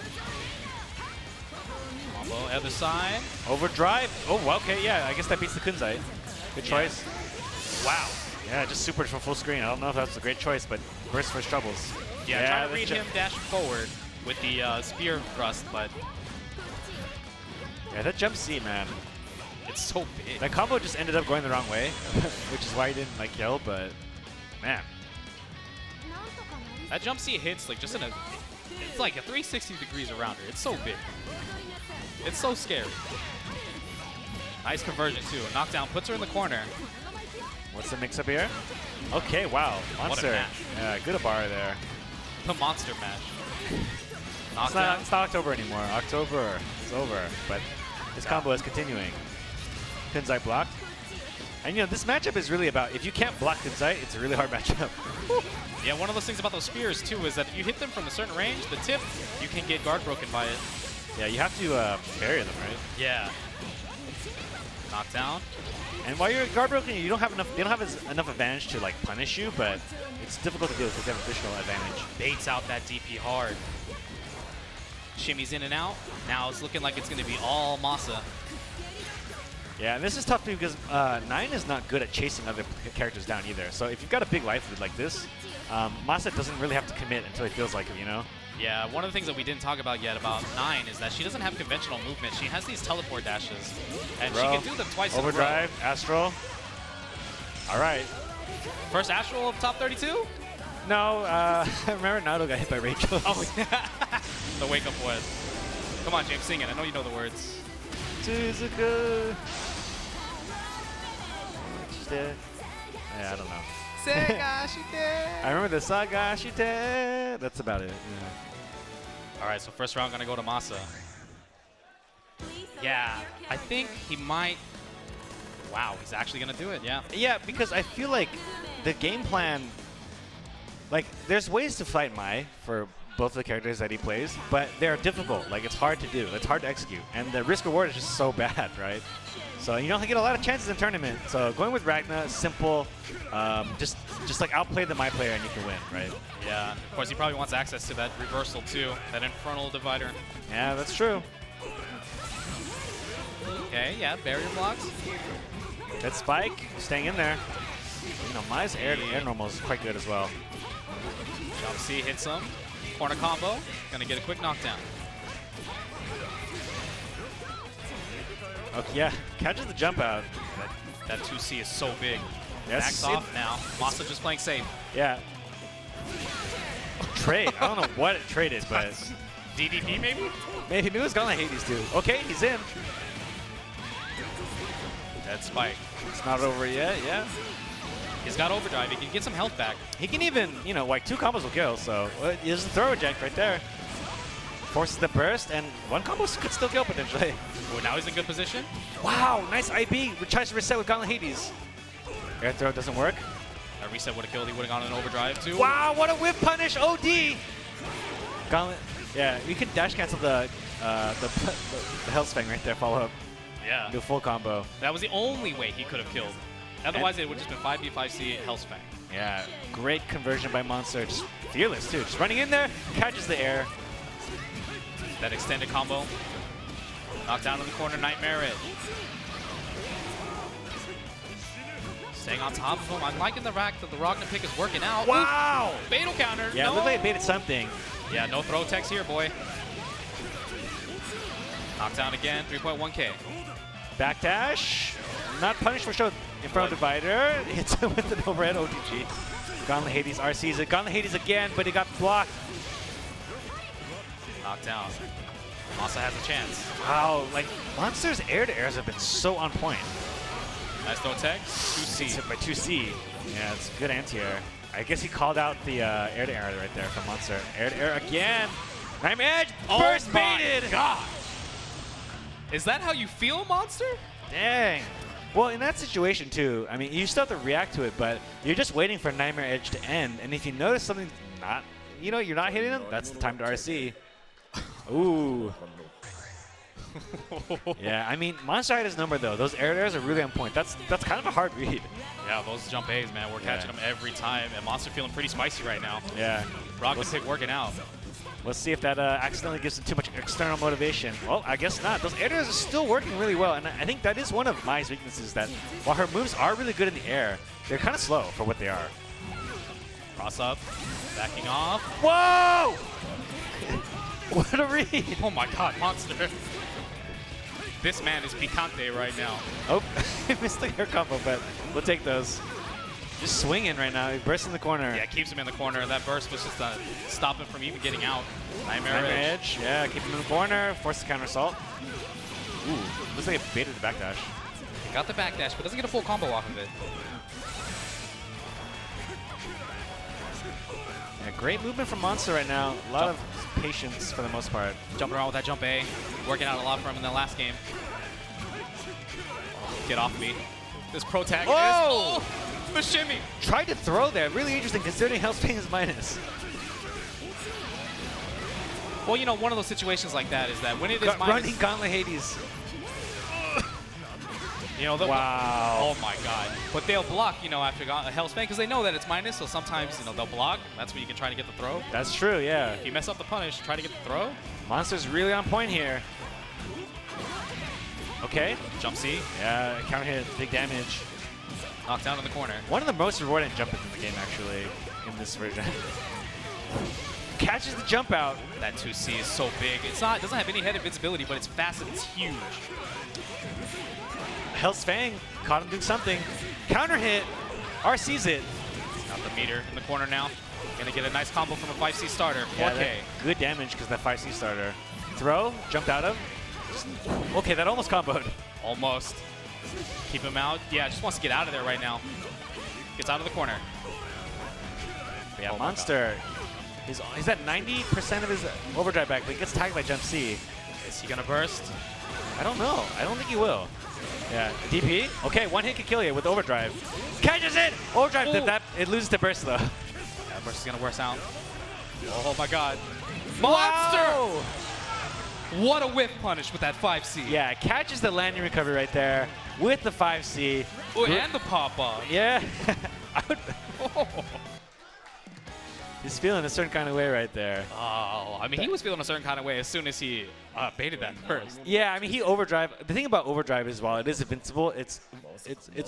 Combo, other side. Overdrive. Oh, okay, yeah. I guess that beats the Kunzite. Good Yeah. choice. Wow. Yeah, just super from full screen. I don't know if that's a great choice, but burst first troubles. Yeah, trying to that's read him dash forward with the spear thrust, but Yeah, that jump C, man. it's so big. That combo just ended up going the wrong way, which is why he didn't like kill. But man, That jump C hits like just in a, it's like a 360 degrees around her. It's so big. It's so scary. Nice conversion too. A knockdown puts her in the corner. what's the mix up here? Okay, wow, Monster. match. Yeah, good bar there. The monster match. It's Knockdown. not October anymore. October is over, but this combo is continuing. Kunzite blocked. And you know, this matchup is really about, if you can't block Kunzite, it's a really hard matchup. Yeah, one of those things about those spears too is that if you hit them from a certain range, the tip, you can get guard broken by it. Yeah, you have to parry them, right? Yeah. Knockdown. And while you're guard broken, you don't have enough. They don't have enough advantage to like punish you, but it's difficult to deal with because they have additional advantage. Baits out that DP hard. Shimmies in and out. Now it's looking like it's going to be all Masa. Yeah, and this is tough because 9 is not good at chasing other characters down either. So if you've got a big life lead like this, Masa doesn't really have to commit until he feels like it, you know? Yeah, one of the things that we didn't talk about yet about 9 is that she doesn't have conventional movement. She has these teleport dashes, and she can do them twice Overdrive, in a row. Astral. All right. First Astral of top 32? No, I remember Naoto got hit by Rachel. Oh, yeah. The wake-up was. Come on, James, sing it. I know you know the words. Suzuka. Yeah, I don't know. I remember the Sagashite. That's about it. Yeah. All right, so first round going to go to Masa. Please Yeah, I think he might. Wow, he's actually gonna do it. Yeah. Yeah, because I feel like the game plan, like, there's ways to fight Mai for both of the characters that he plays, but they're difficult. Like, it's hard to do. It's hard to execute. And the risk reward is just so bad, right? So you don't get a lot of chances in tournament. So going with Ragna, simple, just like outplay the Mai player and you can win, right? Yeah. Of course, he probably wants access to that reversal too, that infernal divider. Yeah, that's true. Okay, yeah, barrier blocks. Good spike, staying in there. You know, Mai's air normal is quite good as well. Jump C hits him. Corner combo. Gonna get a quick knockdown. Okay, yeah, catches the jump out. That 2C is so big. Yes, Backs off now. Masa just playing safe. Yeah. Trade. I don't know what it traded, but DDP maybe? maybe it was gonna Hades too. Okay, he's in. Dead spike. It's not over yet. Yeah. He's got overdrive. He can get some health back. He can even, you know, like 2 combos will kill. So there's a throw eject right there. Forces the burst, and 1 combo could still kill potentially. Oh, now he's in good position. Wow, nice IB. Tries to reset with Gauntlet Hades. Air throw doesn't work. That reset would have killed. He would have gone in overdrive too. Wow, what a whip punish! OD. Gauntlet. Yeah, you can dash cancel the Hellsfang right there. Follow up. Yeah. Do a full combo. That was the only way he could have killed. Otherwise, it would have just been 5B5C Hellsfang. Yeah, great conversion by Monster. Just fearless too. Just running in there, catches the air. That extended combo. Knockdown in the corner, Nightmare Edge. Staying on top of him. I'm liking the rack that the Ragna pick is working out. Wow! Oof. Fatal counter. Yeah, no. looked like it baited something. Yeah, no throw text here, boy. Knockdown again, 3.1K. Backdash. Not punished for show. Inferno Divider. Hits him with an overhead OTG. Gauntlet Hades RCs it. Gauntlet Hades again, but he got blocked. Knockdown. Masa has a chance. Wow, like, Monster's air-to-airs have been so on point. Nice throw tech. 2C. It's hit by 2C. Yeah, it's good anti-air. I guess he called out the air-to-air right there from Monster. Air-to-air again. Nightmare Edge. Burst baited. God. Is that how you feel, Monster? Dang. Well, in that situation, too, I mean, you still have to react to it, but you're just waiting for Nightmare Edge to end. And if you notice something not, you know, you're not hitting them, that's the time to RC. Ooh. Yeah, I mean, Monster had his number, though. Those air-to-airs are really on point. That's kind of a hard read. Yeah, those jump A's, man. We're catching them every time. And Monster feeling pretty spicy right now. Yeah. Ragna pick working out. Let's see if that accidentally gives him too much external motivation. Well, I guess not. Those air-to-airs are still working really well, and I think that is one of Mai's weaknesses, that while her moves are really good in the air, they're kind of slow for what they are. Cross up, backing off. Whoa! What a read! Oh my God, Monster. This man is picante right now. Oh, missed the air combo, but we'll take those. Just swinging right now. He bursts in the corner. Yeah, keeps him in the corner. That burst was just stop him from even getting out. Nightmare Edge. Yeah, keep him in the corner. Force the counter assault. Ooh, looks like it baited the backdash. He got the backdash, but doesn't get a full combo off of it. Yeah, great movement from Monster right now. A lot of patience for the most part. Jumping around with that jump A. Working out a lot for him in the last game. Get off me. This protagonist. Whoa! Oh, the shimmy. Tried to throw there. Really interesting considering Hellsfang is minus. Well, you know, one of those situations like that is that when it is minus, Running Gauntlet Hades. you know, Wow. oh my God. But they'll block, you know, after a Hellsfang because they know that it's minus. So sometimes, you know, they'll block. That's when you can try to get the throw. That's true, yeah. If you mess up the punish, try to get the throw. Monster's really on point here. Okay. Jump C. Yeah, counter hit, big damage. Knockdown in the corner. One of the most rewarding jump-ins in the game, actually, in this version. Catches the jump out. That 2C is so big. It doesn't have any head invincibility, but it's fast and it's huge. Hellsfang caught him doing something. Counter hit. RC's it. Got the meter in the corner now. Gonna get a nice combo from a 5C starter. 4K. Yeah, good damage because that 5C starter. Throw, jumped out of. Okay, that almost comboed. Almost. Keep him out. Yeah, just wants to get out of there right now. Gets out of the corner. Yeah, Oh my Monster. He's at 90% of his overdrive back, but he gets tagged by Jump C. Is he gonna burst? I don't know. I don't think he will. Yeah, DP. Okay, one hit can kill you with overdrive. Catches it. Overdrive. Ooh. That it loses to burst though. Yeah, burst is gonna worse out. Oh my God. Wow. Monster! What a whiff punish with that 5C. Yeah, catches the landing recovery right there with the 5C. Oh, and the pop-up. Yeah. He's feeling a certain kind of way right there. Oh, I mean, he was feeling a certain kind of way as soon as he baited that first. Yeah, I mean, he overdrive. The thing about overdrive is while it is invincible, it's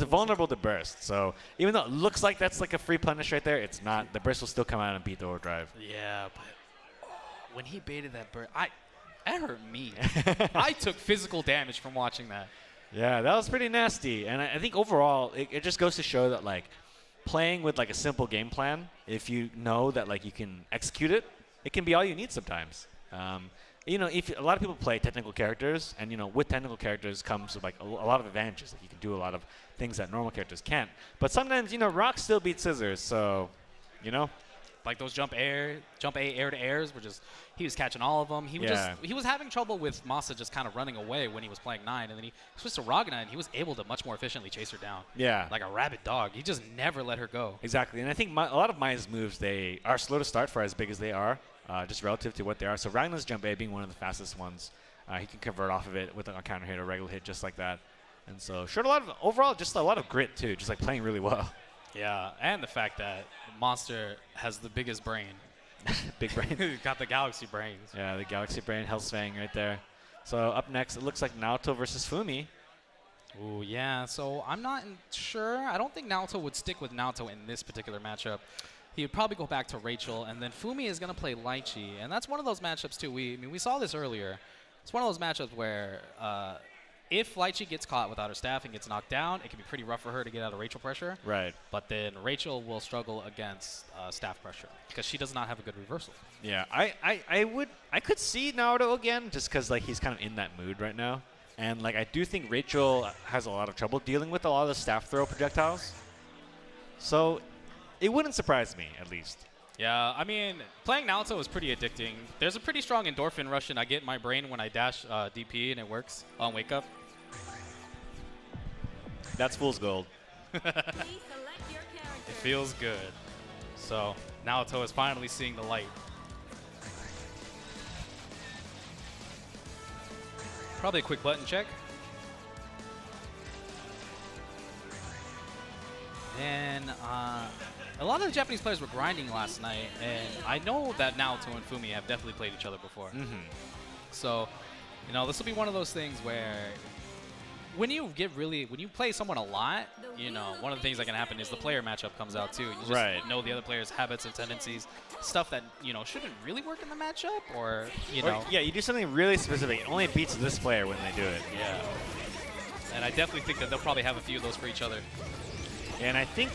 vulnerable to burst. So even though it looks like that's like a free punish right there, it's not. The burst will still come out and beat the overdrive. Yeah, but when he baited that burst, that hurt me. I took physical damage from watching that. Yeah, that was pretty nasty. And I think overall, it just goes to show that like playing with like a simple game plan, if you know that like you can execute it, it can be all you need sometimes. You know, if a lot of people play technical characters, and you know, with technical characters comes with like a lot of advantages. Like you can do a lot of things that normal characters can't. But sometimes, you know, Rock still beats Scissors, so you know. Like those jump A air to airs were just, he was catching all of them. He was having trouble with Masa just kind of running away when he was playing 9, and then he switched to Ragna and he was able to much more efficiently chase her down. Yeah. Like a rabid dog. He just never let her go. Exactly, and I think a lot of Maya's moves, they are slow to start for as big as they are, just relative to what they are. So Ragna's jump A being one of the fastest ones, he can convert off of it with a counter hit or regular hit just like that. And so showed overall just a lot of grit too, just like playing really well. Yeah, and the fact that Monster has the biggest brain. Big brain. Got the galaxy brains. Yeah, the Galaxy Brain, Hellsfang right there. So up next, it looks like Naoto versus Fumi. Ooh, yeah. So I'm not sure. I don't think Naoto would stick with Naoto in this particular matchup. He would probably go back to Rachel, and then Fumi is going to play Litchi, and that's one of those matchups too. I mean, we saw this earlier. It's one of those matchups where if Litchi gets caught without her staff and gets knocked down, it can be pretty rough for her to get out of Rachel pressure. Right. But then Rachel will struggle against staff pressure because she does not have a good reversal. Yeah, I could see Naoto again just because like he's kind of in that mood right now, and like I do think Rachel has a lot of trouble dealing with a lot of the staff throw projectiles. So it wouldn't surprise me, at least. Yeah, I mean, playing Naoto is pretty addicting. There's a pretty strong endorphin rush, and I get in my brain when I dash DP, and it works on Wake Up. That's fool's gold. Please select your character. It feels good. So Naoto is finally seeing the light. Probably a quick button check. And a lot of the Japanese players were grinding last night, and I know that Naoto and Fumi have definitely played each other before. Mm-hmm. So, you know, this will be one of those things where when you play someone a lot, you know, one of the things that can happen is the player matchup comes out too. You just know the other player's habits and tendencies, stuff that, you know, shouldn't really work in the matchup, or, you know. Yeah, you do something really specific. It only beats this player when they do it. Yeah. And I definitely think that they'll probably have a few of those for each other. And I think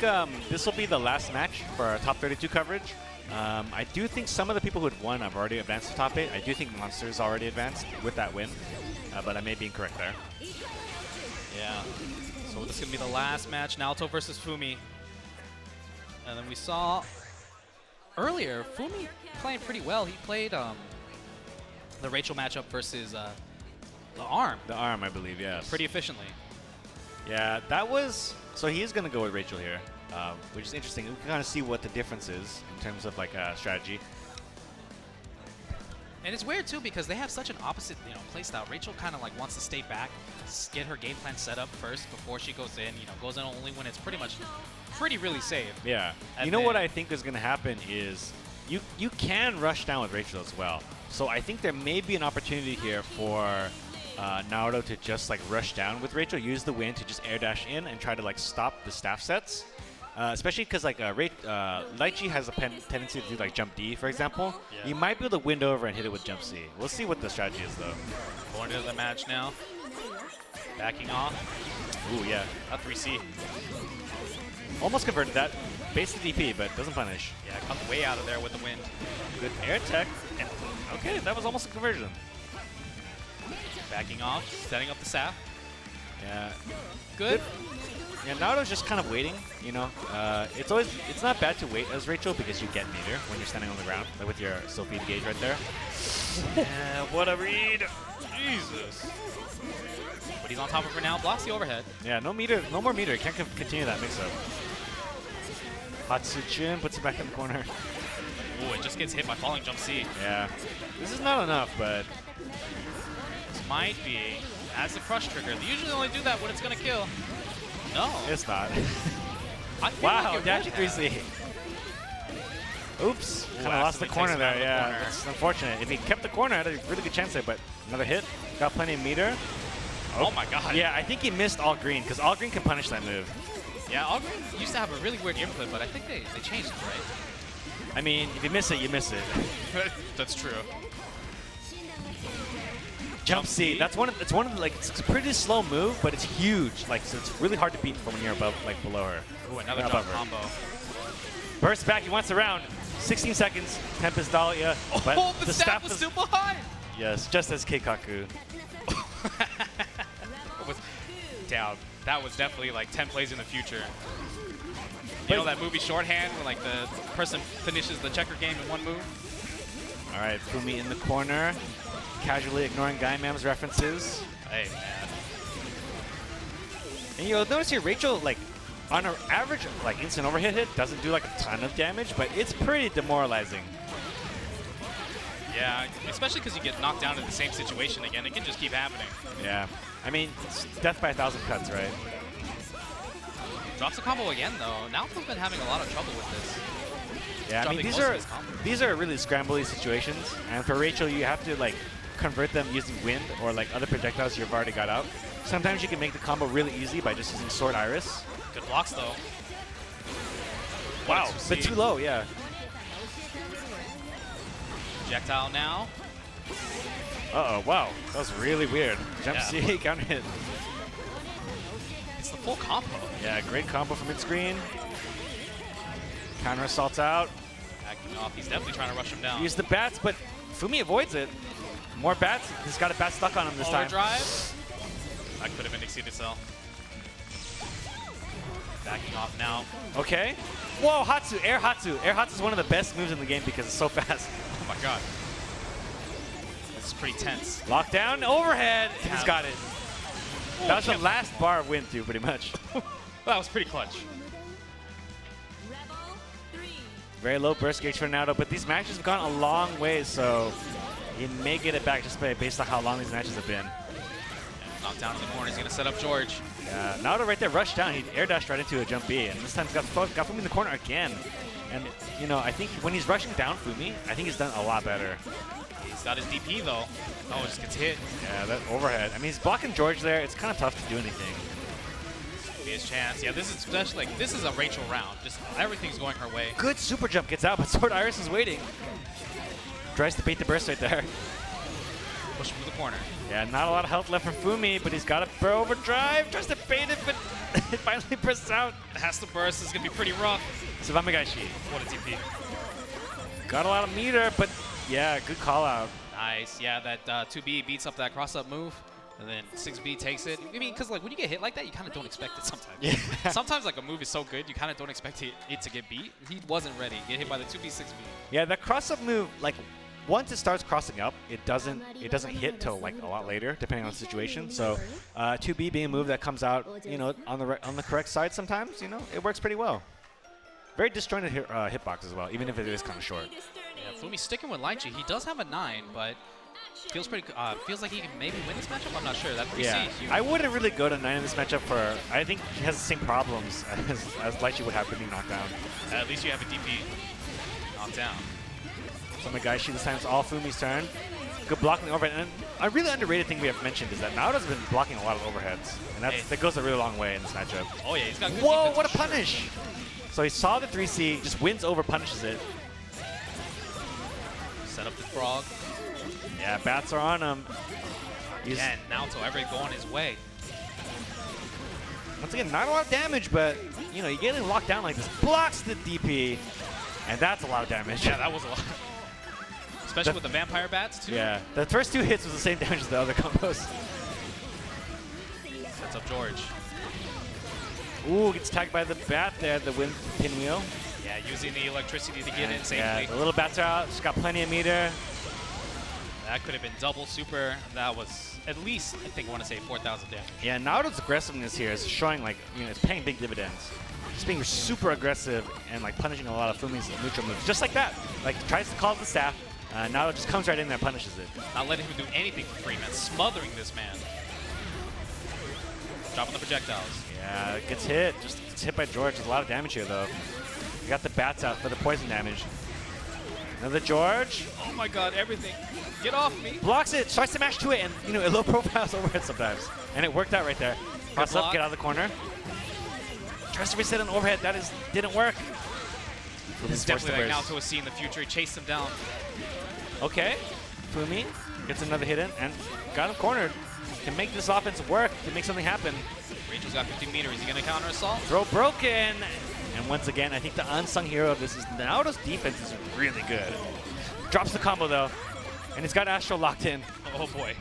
this will be the last match for our top 32 coverage. I do think some of the people who had won have already advanced to top 8. I do think Monster's already advanced with that win, but I may be incorrect there. Yeah. So this is going to be the last match, Naoto versus Fumi. And then we saw earlier, Fumi playing pretty well. He played the Rachel matchup versus the Arm. The Arm, I believe, yes. Pretty efficiently. Yeah, that was... So he is going to go with Rachel here, which is interesting. We can kind of see what the difference is in terms of like strategy. And it's weird too because they have such an opposite, you know, play style. Rachel kind of like wants to stay back, get her game plan set up first before she goes in. You know, goes in only when it's pretty really safe. Yeah. And you know what I think is going to happen is you can rush down with Rachel as well. So I think there may be an opportunity here for Naoto to just like rush down with Rachel, use the win to just air dash in and try to like stop the staff sets. Especially because like Litchi has a tendency to do like jump D, for example. Yeah. You might be able to wind over and hit it with jump C. We'll see what the strategy is though. Going into the match now. Backing off. Ooh, yeah. A 3C. Almost converted that. Base the DP, but doesn't punish. Yeah, comes way out of there with the wind. Good air tech. And okay, that was almost a conversion. Backing off, setting up the sap. Yeah. Good. Yeah, Naoto's just kind of waiting, you know. It's not bad to wait as Rachel because you get meter when you're standing on the ground, like with your Sophie gauge right there. Yeah, what a read. Jesus. But he's on top of her now. Blocks the overhead. Yeah, no meter, no more meter. Can't continue that mix-up. Hatsujin puts it back in the corner. Ooh, it just gets hit by falling jump C. Yeah. This is not enough, but... This might be as the crush trigger. They usually only do that when it's going to kill. No. It's not. I feel Wow, like it dash would 3C. Oops. Kind of lost the corner there, yeah. It's unfortunate. If he kept the corner, I had a really good chance there, but another hit. Got plenty of meter. Oh my god. Yeah, I think he missed all green, because all green can punish that move. Yeah, all green used to have a really weird input, but I think they changed it, right? I mean, if you miss it, you miss it. That's true. Jump C. That's one of the, like, it's a pretty slow move, but it's huge. Like, so it's really hard to beat from when you're above, like, below her. Ooh, another Not jump above her. combo. Burst back, he wants the round. 16 seconds, Tempest Dahlia. But Oh, the staff was super high! Yes, just as Keikaku. Down. That was definitely like 10 plays in the future. You know that movie Shorthand where like the person finishes the checker game in one move? All right, Fumi in the corner, casually ignoring Gaimam's references. Hey, man. And you'll notice here, Rachel, like, on her average, like, instant overhit hit, doesn't do, like, a ton of damage, but it's pretty demoralizing. Yeah, especially because you get knocked down in the same situation again. It can just keep happening. Yeah. I mean, it's death by 1,000 cuts, right? Drops a combo again, though. Naoto's been having a lot of trouble with this. Yeah, I mean, Dropping these most of are his combos. these are really scrambly situations, and for Rachel, you have to, like, convert them using wind or, like, other projectiles you've already got out. Sometimes you can make the combo really easy by just using Sword Iris. Good blocks, though. Wow, but too low, yeah. Projectile now. Uh-oh, wow. That was really weird. Jump Yeah. C, counter hit. It's the full combo. Yeah, great combo from mid-screen. Counter assaults out. Backing off. He's definitely trying to rush him down. Use the bats, but Fumi avoids it. More bats. He's got a bat stuck on him this time. Overdrive. That could have been exceeded cell. Backing off now. Okay. Whoa, Hatsu, Air Hatsu. Air Hatsu is one of the best moves in the game because it's so fast. Oh my god. This is pretty tense. Lockdown, overhead. Damn. He's got it. That was the last bar of win through, pretty much. That was pretty clutch. Rebel 3. Very low burst gauge for Naoto, but these matches have gone a long way, so he may get it back just based on how long these matches have been. Knocked down in the corner. He's going to set up George. Yeah, Naoto right there rushed down. He air dashed right into a jump B, and this time he's got Fumi in the corner again. And, you know, I think when he's rushing down Fumi, I think he's done a lot better. He's got his DP, though. Oh, it just gets hit. Yeah, that overhead. I mean, he's blocking George there. It's kind of tough to do anything. Be his chance. Yeah, this is especially like this is a Rachel round. Just everything's going her way. Good super jump gets out, but Sword Iris is waiting. Tries to bait the burst right there. Push him to the corner. Yeah, not a lot of health left for Fumi, but he's got a burr overdrive. Tries to bait it, but it finally bursts out. Has to burst. It's gonna be pretty rough. Savamagashi. What a TP. Got a lot of meter, but yeah, good call out. Nice. Yeah, that 2B beats up that cross-up move, and then 6B takes it. I mean, because like when you get hit like that, you kind of don't expect it sometimes. Yeah. Sometimes like a move is so good, you kind of don't expect it to get beat. He wasn't ready. Get hit by the 2B, 6B. Yeah, that cross-up move, like, once it starts crossing up, it doesn't hit till like a lot later, depending on the situation. So, 2B being a move that comes out, you know, on the correct side sometimes, you know, it works pretty well. Very disjointed hitbox as well, even if it is kind of short. Yeah, Fumi's sticking with Litchi. He does have a 9, but feels pretty. Feels like he can maybe win this matchup. I'm not sure. That 3C. Yeah, I wouldn't really go to 9 in this matchup for. I think he has the same problems as Litchi would have to be knocked down. At least you have a DP knocked down. So Magashi this time is all Fumi's turn. Good blocking overhead. And a really underrated thing we have mentioned is that Naoto's been blocking a lot of overheads, and that goes a really long way in this matchup. Oh yeah, he's got good Whoa, defense what a for sure. punish! So he saw the 3C, just wins over, punishes it. Set up the frog. Yeah, bats are on him. He's, Again, Naoto every going his way. once again, not a lot of damage, but you know, you get locked down like this, blocks the DP, and that's a lot of damage. Yeah, that was a lot. Especially with the vampire bats too. Yeah, the first 2 hits was the same damage as the other combos. Sets up George. Ooh, gets tagged by the bat there, the wind pinwheel. Yeah, using the electricity to get in safely. Yeah, the little bats are out, she's got plenty of meter. That could have been double super. That was at least, I think I want to say 4,000 damage. Yeah, Naoto's aggressiveness here is showing like, it's paying big dividends. Just being super aggressive and like punishing a lot of Fumi's neutral moves. Just like that. Like tries to call the staff. Naoto just comes right in there and punishes it. Not letting him do anything for free, man. Smothering this man. Dropping the projectiles. Yeah, gets hit. Just gets hit by George. There's a lot of damage here though. You got the bats out for the poison damage. Another George. Oh my god, everything. Get off me. Blocks it, tries to mash to it, and it low profiles overhead sometimes. And it worked out right there. Cross up, get out of the corner. Tries to reset an overhead. That didn't work. This is definitely like Naoto was seeing the future. He chased him down. Okay. Fumi gets another hit in and got him cornered. Can make this offense work, can make something happen. Rachel's got 50 meters. Is he going to counter assault? Throw broken. And once again, I think the unsung hero of this is Naoto's defense is really good. Drops the combo though. And he's got Astro locked in. Oh boy.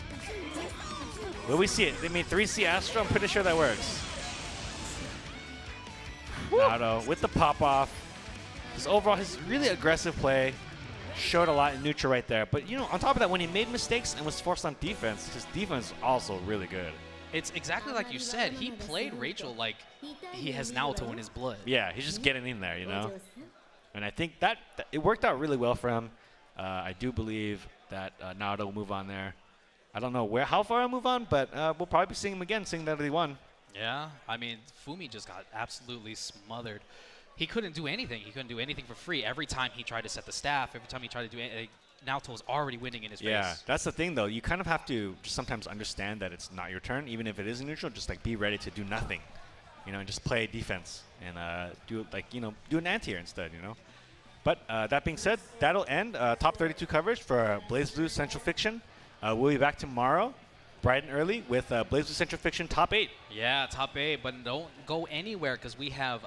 Will we see it? They made 3C Astro. I'm pretty sure that works. Naoto with the pop-off. His overall, his really aggressive play showed a lot in neutral right there. But, on top of that, when he made mistakes and was forced on defense, his defense was also really good. It's exactly like you said. He played Rachel like he has Naoto in his blood. Yeah, he's just getting in there, And I think that it worked out really well for him. I do believe that Naoto will move on there. I don't know how far he'll move on, but we'll probably be seeing him again, seeing that he won. Yeah, I mean, Fumi just got absolutely smothered. He couldn't do anything. He couldn't do anything for free. Every time he tried to set the staff, every time he tried to do anything, Naoto was already winning in his face. Yeah, that's the thing, though. You kind of have to just sometimes understand that it's not your turn, even if it is neutral. Just like be ready to do nothing, and just play defense and do an anti-air instead, But that being said, that'll end top 32 coverage for BlazBlue Central Fiction. We'll be back tomorrow, bright and early, with BlazBlue Central Fiction top 8. Yeah, top 8, but don't go anywhere because we have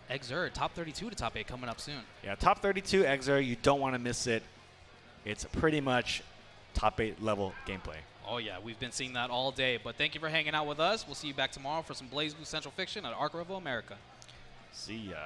Exer top 32 to top 8 coming up soon. Yeah, top 32 Exer, you don't want to miss it. It's pretty much top 8 level gameplay. Oh yeah, we've been seeing that all day. But thank you for hanging out with us. We'll see you back tomorrow for some BlazBlue Central Fiction at ArcRevo America. See ya.